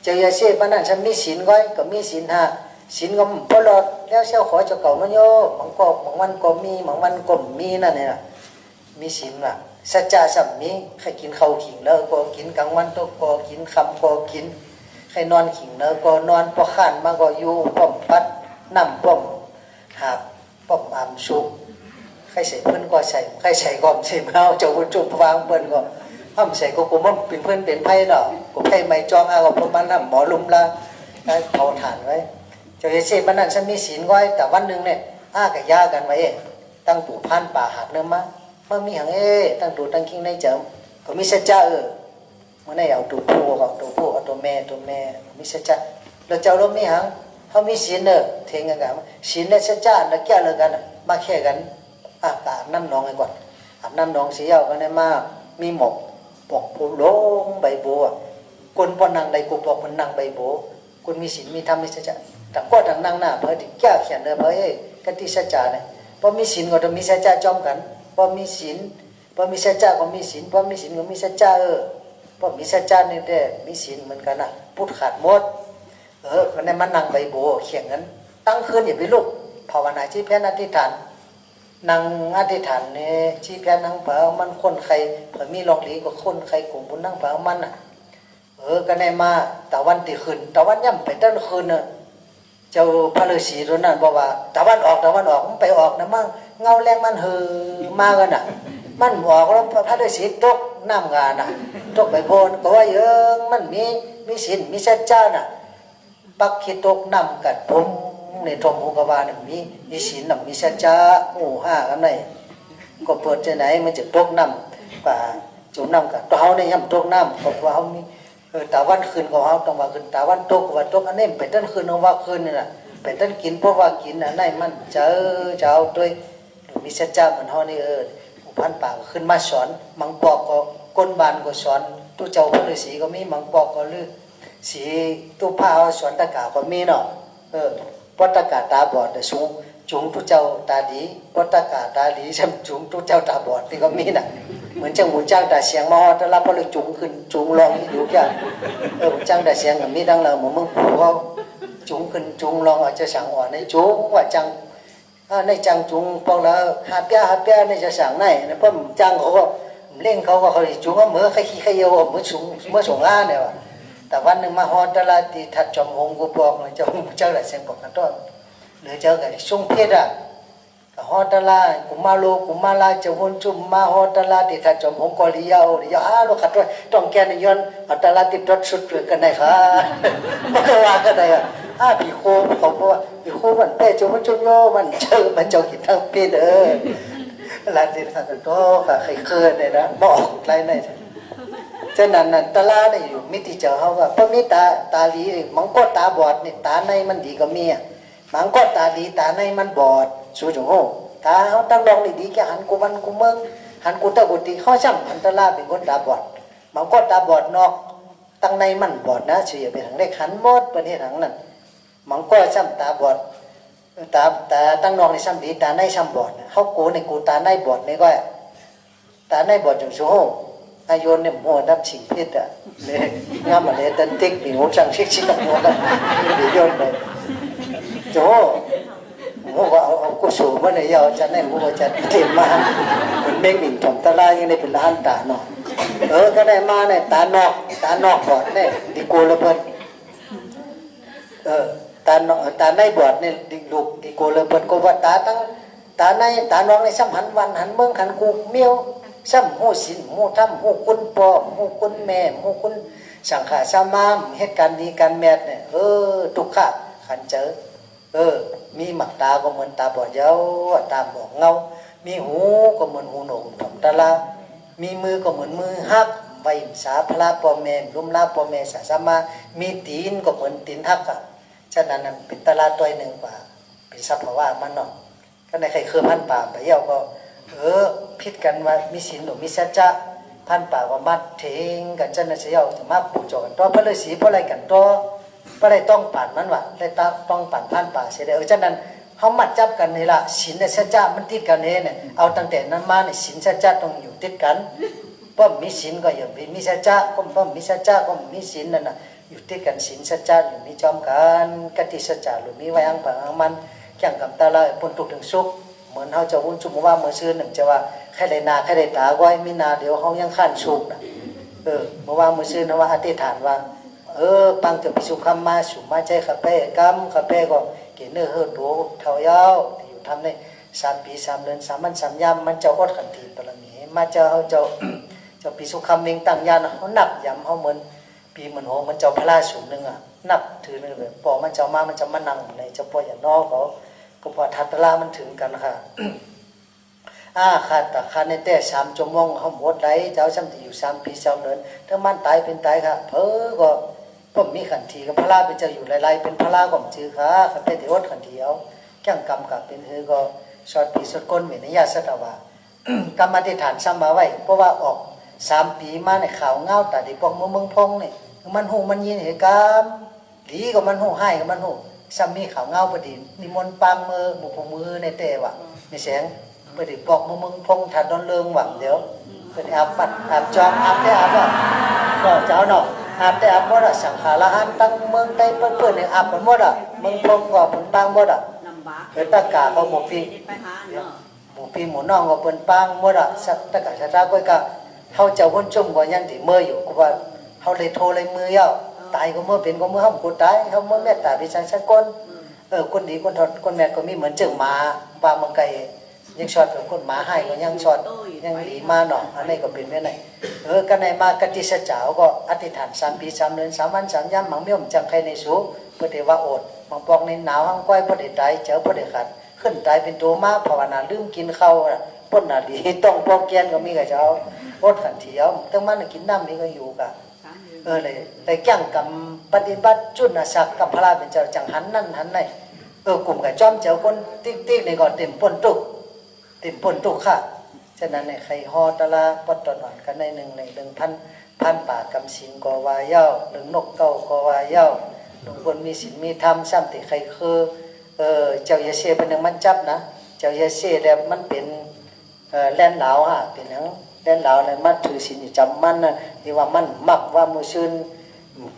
เจียเสียบ้านนั้นฉันมีศีลก้อยก็มีศีลห้าศีลก็พอหลอดแล้วเชี่ยวขอเจ้าเก่ามันโยบางวันก็มีบางวันก็มีนั่นเนี่ยมีศีลว่ะสัจจะสัมมีใครกินข้าวขิงแล้วก็กินกลางวันก็กินคำก็กินใครนอนขิงแล้วก็นอนพอขันมาก็อยู่ป้อมปัดน้ำป้อมหาบป้อมอามชุบใครใส่เพื่อนก็ใส่ใครใส่ก็ใส่เมาเจ้าบุญจุบวางเพื่อนก็ห้ามใส่ก็มันเป็นเพื่อนเป็นไพ่เนาะก็ไพ่ไม่จองเอาก็ประมาณนั้นหมอลุมละได้เผาถ่านไว้เจ้าเสียบ้านนั้นฉันมีศีลไว้แต่วันหนึ่งเนี่ยกับยากันไว้ตั้งปู่พันป่าหาบเนื้อมาเมื่อมีหางตั้งดูตั้งคิงในเจิมก็มีสัจจะเมื่อไหร่เอาตัวผู้กับตัวแม่มีสัจจะเราเจ้าเรามีหางเขามีศีลเทงกันศีลและสัจจะนักแก่เลยกันมาแค่กันอาบน้ำนองไอ้ก่อนอาบน้ำนองเสียวกันได้มากมีหมกปอกผู้ลงใบบัวคนพอนั่งใดกูบอกมันนั่งใบบัวคนมีศีลมีธรรมมีสัจจะแต่ก็ทางนั่งหน้าเพื่อที่แก้เขียนเลยเพื่อกันที่สัจจะเนี่ยพอมีศีลก็ต้องมีสัจจะจอมกันพอมีศีลพอมีสัจจะก็มีศีลพอมีศีลก็มีสัจจะพอมีสัจจะนี่แหละมีศีลเหมือนกันนะพูดขาดหมดก็ในมันนั่งใบโบเขียงกันตั้งคืนอย่าไปลุกภาวนาชี้แพ้อธิษฐานนั่งอธิษฐานเนี่ยชี้แพ้นั่งเผามันคนใครเผื่อมีลองหลีก็คนใครกลุ่มบุญนั่งเผามันก็ในมาตะวันตีคืนตะวันย่ำไปต้นคืนเจ้าพระฤาษีตัวนั้นบอกว่าตะวันออกมันไปออกนะมั่งเงาแรงมันมากันน่ะมันออกแล้วพระฤาษีตกน้ำงานน่ะตกไปโพนก็ว่ามันมีศีลมีสัจจะน่ะปักขีตกน้ำกัดผมในทมหูกบาลมีศีลน่ะมีสัจจะหมู่ห้ากันไหนก็เปิดใจไหนมันจะตกน้ำป่าจุ่มน้ำกัดตัวเขาเนี่ยย่ำตกน้ำก็ว่าเขามีตะวันคืนของเขาต้องว่าคืนตะวันตกว่าตกอันนี้เป็นต้นคืนของว่าคืนนี่แหละเป็นต้นกินเพราะว่ากินอันนั้นมันเจ้าด้วยมีสัจจะเหมือนเขานี่ผู้พันป่าขึ้นมาสอนมังปอกก็ก้นบานก็สอนตู้เจ้าพระฤาษีก็มีมังปอกก็ลือสีตู้ผ้าสอนตะกาก็มีเนาะปตะกาตาบอดแต่สูงจุงตู้เจ้าตาดีปตะกาตาดีจำจุงตู้เจ้าตาบอดนี่ก็มีน่ะเหมือนจังหมูจ้างแต่เสียงมาฮอดรับพอเลยจุงขึ้นจุงลองอยู่แค่จ้างแต่เสียงก็มีดังเราเหมือนมึงผูเขาจุงขึ้นจุงลองอาจจะสั่งอ่อนในจุงว่าจัง ในจังจุงพอแล้วหาเปียในจะสั่งในนะเพิ่มจังเขาก็เล่งเขาก็เขาจุงว่ามือใครขี้ใครเยอะมือสูงมือสูงล้าเนี่ยวะแต่วันหนึ่งมาฮอตลาดที่ถัดจอมหงกูบอกเลยเจ้าอะไรเสียงบอกกันต้นหรือเจ้ากันช่วงเพชรอะฮอตลากุมาโลกุมาลาจะวนจุ่มมาฮอตลาที่ถัดจอมหงกอลียาวลูกขัดด้วยต้องแกนย้อนฮอตลาที่รถสุดหรือกันไหนคะไม่ว่ากันไหนอะพี่โคเขาบอกว่าพี่โคมันเป้จุ่มโยมันเจอมันเจ้ากินทั้งปีเด้อลาที่ถัดตัวก็เคยเคยเลยนะบอกไรไหนฉะนั้นตลาดอยู่มิติเจ้าเขาว่าพระมิตาลีมังก็ตาบอดนี่ตาในมันดีก็มีมังก็ตาลีตาในมันบอดสู้จังโง่ตาเขาตั้งลองดีแค่หันกูมันกูเมืองหันกูตะบุตรีเขาช่ำอันตลาเป็นคนตาบอดมังก็ตาบอดนอกตั้งในมันบอดนะเฉียไปทางเลขหันหมดประเทศทางนั้นมังก็ช่ำตาบอดตาตั้งนอกในช่ำดีตาในช่ำบอดเขากูในกูตาในบอดนี่ก็ตาในบอดจังสู้อายุเนี่ยมัวนับชิงเพชรอ่ะเนี่ยงามอะไรตันติ๊กหนูจังชิกชิกมัวกันเดี๋ยวยนเลยโจ้มัวว่าเอากุศลมาเนี่ยยาวจะเนี่ยมัวจะเต็มมาเหมือนเม่งหมิ่นถมตะลายยังได้เป็นล้านตาเนาะก็ได้มาเนี่ยตานอกบอดเนี่ยดีโกละเพิ่นตาในบอดเนี่ยดีลูกดีโกละเพิ่นก็ว่าตาตั้งตาในตานอกในสัมหันวันหันเมืองหันกูเมียวซ้ำหูสินหูทำหูคุณพ่อหูคุณแม่หูคุณสังขารสามามเหตุการณ์ดีการแมดเนี่ยทุกขะขันเจอมีหมักตาก็เหมือนตาบอดเย้าตาบอดเงามีหูก็เหมือนหูหนกผมตาลามีมือก็เหมือนมือฮักใบสาพลาปอมแม่ลุ่มลาปอมแม่สาสามามีตีนก็เหมือนตีนฮักอ่ะฉะนั้นเป็นตาลาตัวหนึ่งป่าเป็นสัพพะว่ามันเนาะก็ในใครเคยพันป่าไปเย้าก็พิดกันว่ามีศีลหรือมีสัจจะพันป่าว่ามัดเทงกันจันทร์เสียวจะมาปูจกันต่อพระฤาษีเพราะอะไรกันต่อเพราะอะไรต้องปั่นมันวะได้ต้องปั่นพันป่าเสียได้ฉะนั้นเขามัดจับกันนี่ละศีลและสัจจะมันติดกันเนี่ยเอาตั้งแต่นั้นมาเนี่ยศีลสัจจะต้องอยู่ติดกันเพราะมีศีลก็อย่างมีสัจจะก็เพราะมีสัจจะก็มีศีลนั่นน่ะอยู่ติดกันศีลสัจจะอยู่มีจอมกันกติสัจจะหรือมีไว้อังปังอังมันแข่งกับตาลายปนทุกถึงสุขเหมือนเขาจะวุ่นจุ่มว่าเมื่อซื้อหนึ่งจะว่าแค่ได้นาแค่ได้ตาไว้ไม่นาเดี๋ยวเขายังขั้นสุกนะเมื่อว่าเมื่อซื้อนะว่าอธิษฐานว่าปังจะพิสุขคำมาสุมาใจขับเป้กำขับเป้ก็เกี่ยเนื้อเฮือตัวเท่ายาวที่อยู่ทำใน3 ปี 3 เดือน3 วัน 3 ยามมันจะอดขันทีปรมีมาเจ้าเขาเจ้าพิสุขคำเองตั้งยานเขานับย้ำเขาเหมือนปีเหมือนโหมันเจ้าพระราชหนึ่งอ่ะนับถือหนึ่งเลยปอมันเจ้ามามันจะมานั่งในเจ้าพ่ออย่างนอกเขาก็พอทัตลามันถึงกันค่ะขาดแต่ขาดในแต่3 ชั่วโมงเขาหมดไรเจ้าซ้ำที่อยู่3 ปี 3 เดือนถ้ามันตายเป็นตายค่ะก็ผมมีขันทีกับพระราเป็นเจ้าอยู่ไล่ๆเป็นพระราก็จื้อค่ะขันเป็นที่อดขันทีเอาแก่งกรรมกับเป็นก็สอดปีสอดก้นเหมือนในญาติสัตวากรรมอธิษฐานซ้ำมาไว้เพราะว่าออก3 ปีมาในข่าวเงาแต่เด็กพวกเมืองพงเนี่ยมันหูมันยินเหตุการณ์ดีก็มันหูให้ก็มันหูซ้ำมีข่าวเงาประดิษฐ์นิมนต์ปังมือบุพมือในเตะวะในแสงประดิษฐ์บอกมึงพงถัดดอนเลิงหวังเดี๋ยวเป็นอาบปัดอาบจอมอาบได้อาบอ่ะก็เจ้าเนาะอาบได้อาบหมดอ่ะสังขารหันตั้งเมืองใต้เพื่อนเนี่ยอาบหมดอ่ะมึงพงก็เป็นปังหมดอ่ะเป็นตะกาเขาหมูปีหมูน้องก็เป็นปังหมดอ่ะตะกาชาตาก็ก็เขาจะวนจุ่มก็ยังถือมืออยู่ก็ว่าเขาเลยโทรเลยมือยาวตายก็เมื่อเป็นก็เมื่อห้องกูตายเขาเมื่อแม่ตายพิชังชักก้นคนดีคนทนคนแม่ก็มีเหมือนเจิงหมาปลามังไก่ยังช็อตกับคนหมาให้ก็ยังช็อตยังดีมาหน่ออันนี้ก็เป็นไม่ไหนกันในมากติสเจ้าก็อธิษฐาน3 ปี 3 เดือน3 วัน 3 ยามมังเมี่ยมจังใครในสูเพื่อเทว่าอดมังปองในหนาวห้างก้อยเพื่อเดตายเจอเพื่อเดขัดขึ้นตายเป็นตัวมาภาวนาลืมกินข้าวพ้นนาดีต้องปอกแกนก็มีกับเจ้าอดขันเถียวตั้งมันกินน้ำนี่ก็อยู่กับเลยแต่แก่งกับปฏิบัติจุนศักดิ์กับพระราเป็นเจ้าจังหันนั่นหันในกลุ่มกับจอมเจ้าคนติ๊กในก่อนเต็มปนตุกค่ะฉะนั้นในใครฮอตะลาปตนอนกันในหนึ่งพันป่ากำสินกวายเย้า1 นกเก้ากวายเย้าหลวงคนมีศีลมีธรรมซ้ำติใครคือเจ้าเยเซ่เป็นหนึ่งมันจับนะเจ้าเยเซ่แล้วมันเป็นแล่นเหลาฮะเป็นอย่างแล่นเหลาเลยมันถือศีลจำมันนะที่ว่ามันมักว่ามือชื่น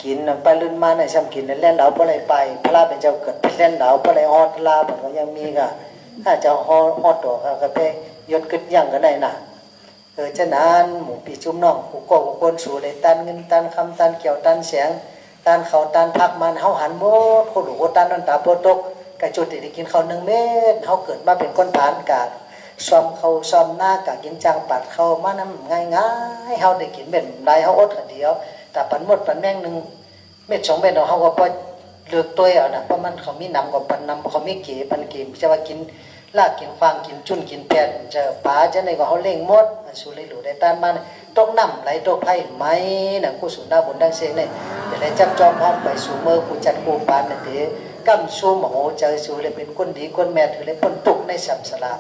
กินไปลื่นมาในซ้ำกินแล่นเหลาเพราะอะไรไปพระราเป็นเจ้าเกิดเป็นแล่นเหลาเพราะอะไรฮอตะลาผมก็ยังมีกะ ถ้าจะฮอตัวก็ไปยนต์กึดยังก็ได้น่ะฉะนั้นหมู่ปีจุ่มน้องกูก็กูคนสู่ได้ตันเงินตันคำตันเกี่ยวตันเสียงตันเขาตันพักมันเฮาหันหมดคนหูตันนั่นตาโปตกกะจุดได้กินข้าว1 เม็ดเฮาเกิดมาเป็นคนผ่านกะซ้อมเขาซ้อมหน้ากะกินจังปัดเข้ามานำง่ายๆเฮาได้กินเป็นได้เฮาอดคนเดียวแต่ปันหมดปันแม่งนึงเม็ด2 เม็ดเฮาก็บ่เลือกตัวเอาน่ะเพราะมันเขามีน้ำกับปันน้ำเขามีเก๋ปันเก๋จะว่ากินลากกินฟางกินจุ่นกินแปดจะป๋าจะในก็เฮาเล่งหมดสู่เลยหลูได้ต้านมันตกน้ำไหลตกไผ่ไหมน่ะกูสู่หน้าบนดังเสียงนี่จะได้จับจอมพร้อมไปสู่มือกูจัดกูปานนั่นเด้กำสู้หมอเจอสู่เลยเป็นคนดีคนแม่ถือเลยคนตุกในสัมสลา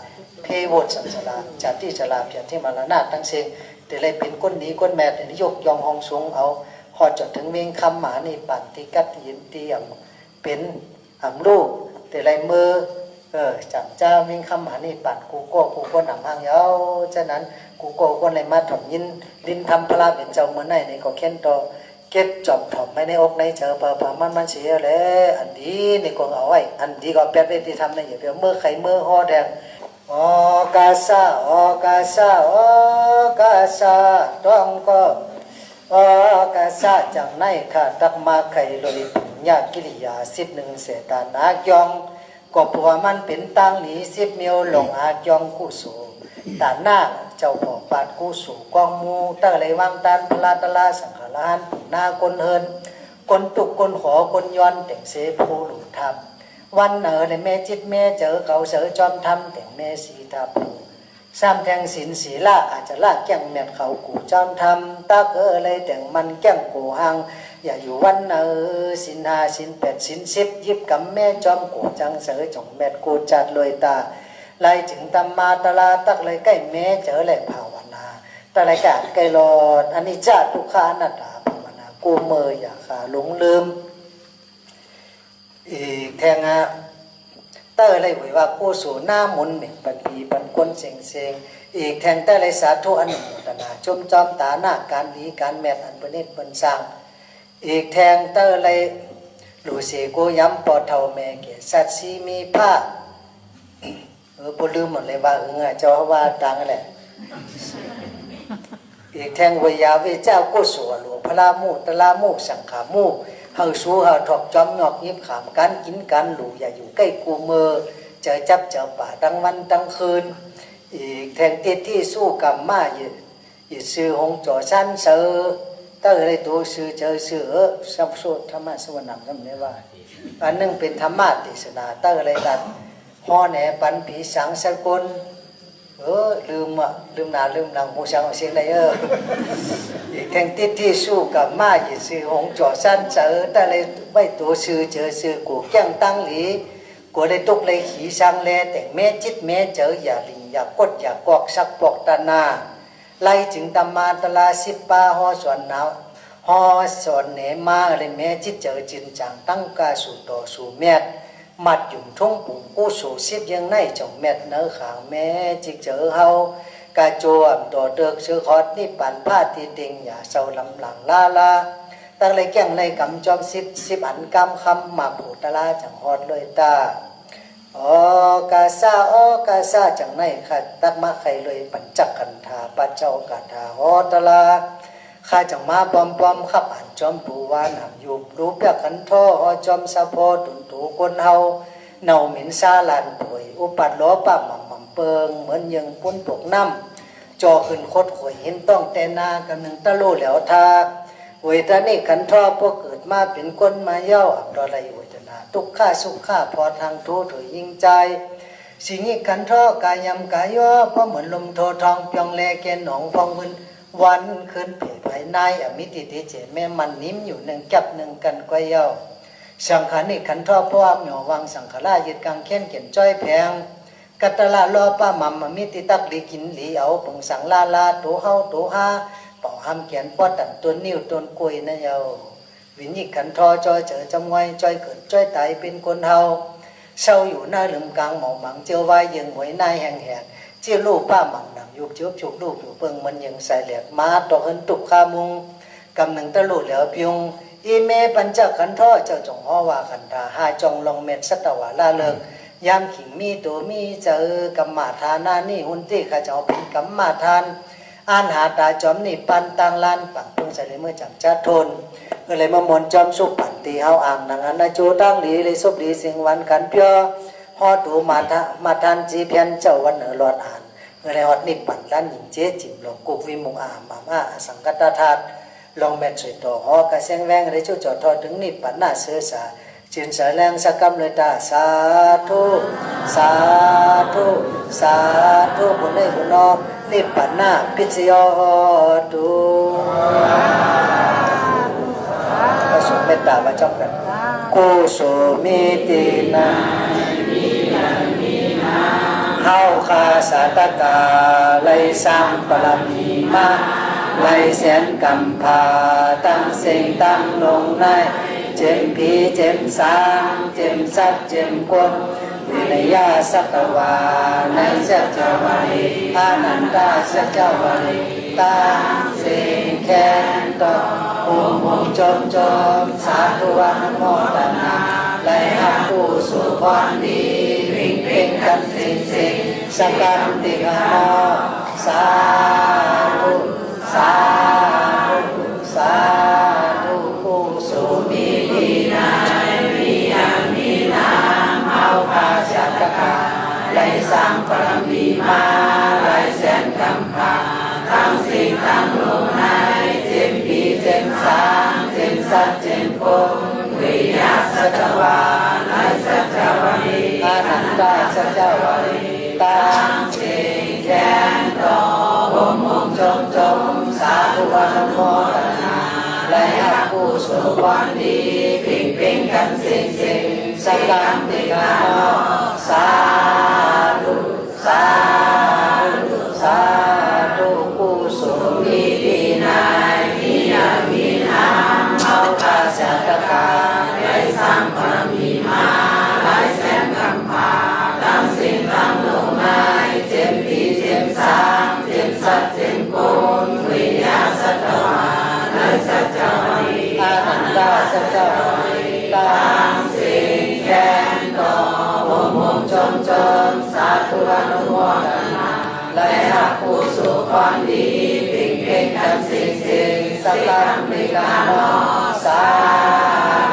เพวดสัมสลาจากที่สลาเพียรที่มาละนาตั้งเสียงแต่เลยเป็นคนดีคนแม่แต่ยกยองห้องสูงเอาพอจดถึงเวียงคำหมานี่ปั่นที่กัดยินเตียมเป็นลูกแต่ไรมือจับเจ้าเวียงคำหมานี่ปั่นกูก็หนำหางเยาฉะนั้นกูก็คนไรมาถมยินดินทำพลาเป็นเจ้าเมื่อไหร่นี่ก็เค้นต่อเก็บจอบถมไม่ในอกในเจอป่ามันเสียแล้วอันดีนี่ก็เอาไว้อันดีก็แปดได้ที่ทำในอย่างเดียวเมื่อไข่เมื่อห่อแดงออกาซาต้องก็อากาซาจังในข้าตักมาไข่ลอยญากิริยา11เสตานากยองก็เพราะว่ามันเป็นตังหนี10 มิวหลงอากยองกู้สู่ตาหน้าเจ้าบอกปาดกู้สู่กองมูตั้งเลยวางตานพลาตลาสังขารานหน้าคนเฮินคนตุกคนขอคนย้อนแต่งเสภูหลุดทำวันในแม่จิตแม่เจอเขาเสือจอมทำแต่งแม่สีทาปูซ้ำแทงศีลศีลาอาจจะลากแก้งแม่เขากูจอมทำตาเลยแต่งมันแก้งกูหังอย่าอยู่วันศีล5ศีล8ศีล10ยิบกับแม่จอมกูจังเสือจงแม่กูจัดเลยตาไล่จึงตำมาตลาตักเลยใกล้แม่เจอเลยภาวนาตะไรกะใกล้รอดอันนี้จ้าทุกขานัตตาภาวนากูเมยอย่าขาหลงลืมอีกแทงเตอเลยว่ากู้สู่หน้ามุนเหม่งปันปีปันก้นเสียงอีกแทงเตอเลยสาธุอนุโมทนาจุ่มจอมตาหน้าการดีการแม่อันประณีตบนสร้างอีกแทงเตอเลยหลูเสกูย้ำปอเท่าแม่เกศสัตสีมีผ้าพอลืมหมดเลยว่าเจ้าว่าดังแหละอีกแทงวิยาวิเจ้ากู้สู่หลวงพระรามูตลามูสังขามูเฮาสู้เฮาถอกจอมหยอกยิบขามกันกินกันหลูอย่าอยู่ใกล้กูเมือเจอจับเจอป่าทั้งวันทั้งคืนอีกแทงติดที่สู้กับมาอยู่ซื้อหงจ่อชั้นเสือตั้งอะไรตัวซื้อเจอเสือสับสนธรรมะสวรรค์นั่นไม่ว่าอันนึงเป็นธรรมะเทศนาตั้งอะไรกันห่อแหนปันผีสังสกุลลืมหน้าลืมหลังหูสังเสียงไหนอีกแทงติดที่สู้กับมาอยู่ซื้อหงจ่อชั้นเสือตั้งอะไรไว้ตัวซื้อเจอซื้อกูแก้งตั้งหลีกูได้ตุกเลยขี่สังแลแต่แม่จิตแม่เจออย่าลิงอย่ากดอย่ากอกสักปอกตานาไล่จึงตำมาตลา10 ป่าห่อสวนหนาวห่อสวนเหนมาเลยแม่จิตเจอจินจังตั้งกาสู่ต่อสู่แม่มัดหยุ่มทุ่งปุ่งกู้สู่10ยังในจงแม่เนื้อขางแม่จิกเจอเฮากาโจมต่อเตือกซื้อคอดนี่ปั่นผ้าตีติงอย่าเศร้าลำหลังลาตั้งเลยแก้งเลยกำจอม10อันกำคำมาผูตลาจังฮอดเลยตาอกาซาจังในขัดตักมาไข่เลยปัญจักกันธาปัจเจ้ากาธาฮอตลาข้าจังมาปอมขับอันจอมปูวานหำยุบรูปเปียกันท่อจอมสะโพตุนตูคนเฮาเนาหมิ่นซาลานป่วยอุปัดล้อป้าหม่ำเปิงเหมือนยังปุ้นตกน้ำจอขึ้นคดข่อยเห็นต้องแต่นากันหนึ่งตะโลแหลวทาเวทนี่ขันท่อพวกเกิดมาเป็นคนมาเย้าอับดอไรทุกข้าสุขข้าพอทางทูถือยิ่งใจสิ่งนี้กันท่อกายำกายย่อเพราะเหมือนลมโททองเปียงแลแกนหนองพองมึนวันคืนเผ่ภายในอมิติเตเจแม่มันนิ่มอยู่หนึ่งจับหนึ่งกันก้อยเย้าสังขารนี่ขันท่อเพราะว่าเหนียววังสังขารยึดกางเข็นเขียนจ้อยแพงกัตลาล้อป้ามัมมิติตักลีกินหลีเอาปงสังลาตัวเฮาตัวฮาเป่าห้ามเขียนป้อตันตัวนิ้วตัวกุยนะเย้าวิญญขันทอจอยเจอจำไว้จอยเกิดจอยตายเป็นคนเฮาเศร้าอยู่หน้าลืมกลางหมองหมังเจียวไว้ยังหวยนายแห่งแหกเจียวลูกป้าหมังหนังยุบจุบฉุกลูกอยู่เปิงมันยังใส่เหลียกมาตอกเหินตุกขามุงกำหนึ่งตะลุเหลียวพิงอีเมปัญจขันทอเจ้าจงฮอว่าขันธาหาจงลงเม็ดสัตวาลาเลิก ยามขิงมีตัวมีเจอกรรมาทานานี่หุ่นที่ข้าเจ้าเป็นกรรมาทานอ่านหาตาจอมนี่ปันตังลานปังตรงใส่เลยเมื่อจับจัดทนก็เลยมามนจอมสุปันตีเฮาอ่างนางอนาจูตั้งหลีเลยสุบหลีสิงวันกันเปียฮอดูมาทานจีเพียนเจ้าวันเหนือหลอดอ่านก็เลยฮอดนี่ปันล้านหญิงเจ๊จิ๋มหลงกุกวิมุงอามาสังกัตธาตุลงแม่สวยต่อฮอกระเซงแวงเลยจู่จอดทอดถึงนี่ปันหน้าเสือสาจินเสแรงสักกำเลยตาสาธุสาธุสาธุบุญได้บุญนอนิพพานาพิจโยตุก็สุเมตตามาจบกันกุสุมิตินาเฮาคาสาตกาไลสัมปรมีมาไลเสียนกัมพาตั้งสิ่งตั้งลงในเจมพีเจมสางเจมสัตเจมกวนวินยาสักวาในสัจวารีอานันตาสัจวารีตั้งสิ่งแค้นต่อภูมิจมสาธุวันโมตนาไลหักผู้สุขวันดีวิ่งเพ่งกันสิ่งสักการติกาโมสาธุสาธุสาธุผู้สุมีดีนายมียังมีนามเอาภาชัตกาไลสังปรมีมาไลแสนกำพาทั้งสิ่งทั้งลมในเจมพีเจมสางเจมสัตเจมโกวิยาสัจวาไลสัจวารีอานันตาสัจวารีตั้งสิ่งแค้นต่อภูมิจมสาธุวันโมตนาและหักผู้สุขวันดีพิงเพ่งกันสิ่งสักการติกาโมสาธุสาธุสาธุผู้สุขมีดีนายมีญามีนามเอาภาชัตกาไลสังปรมีมาไลแสนกำพาตั้งสิ่งตั้งลงในเจมพีเจมสางเจมสัตเจมโกนวิญญาสัตวาไลสัจวารีอานันตาสัจวารีตั้งสิ่งแค้นต่อภูมิจมสาธุอนุโมทนาและหักผู้สุขความดีพิงเพ่งกันสิ่งสักการติกาโมสา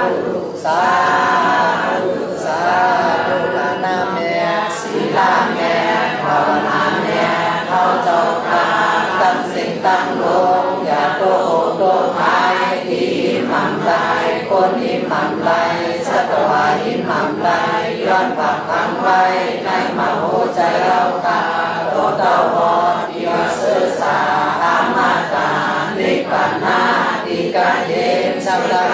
ธุสาธุสาธุนานาเมศีลาเมภาวนาเมเขาเจ้าค่ะตั้งสิ่งตั้งลงอย่าโตโตหายดีมั่งไหลคนอิมั่งไหลสัตวาอิมั่งไหลย้อนผักพังไว้ในมโหใจเราตาโตเต่าหอดยาเสือสาอามาตานิพพานาติกาเยสักการ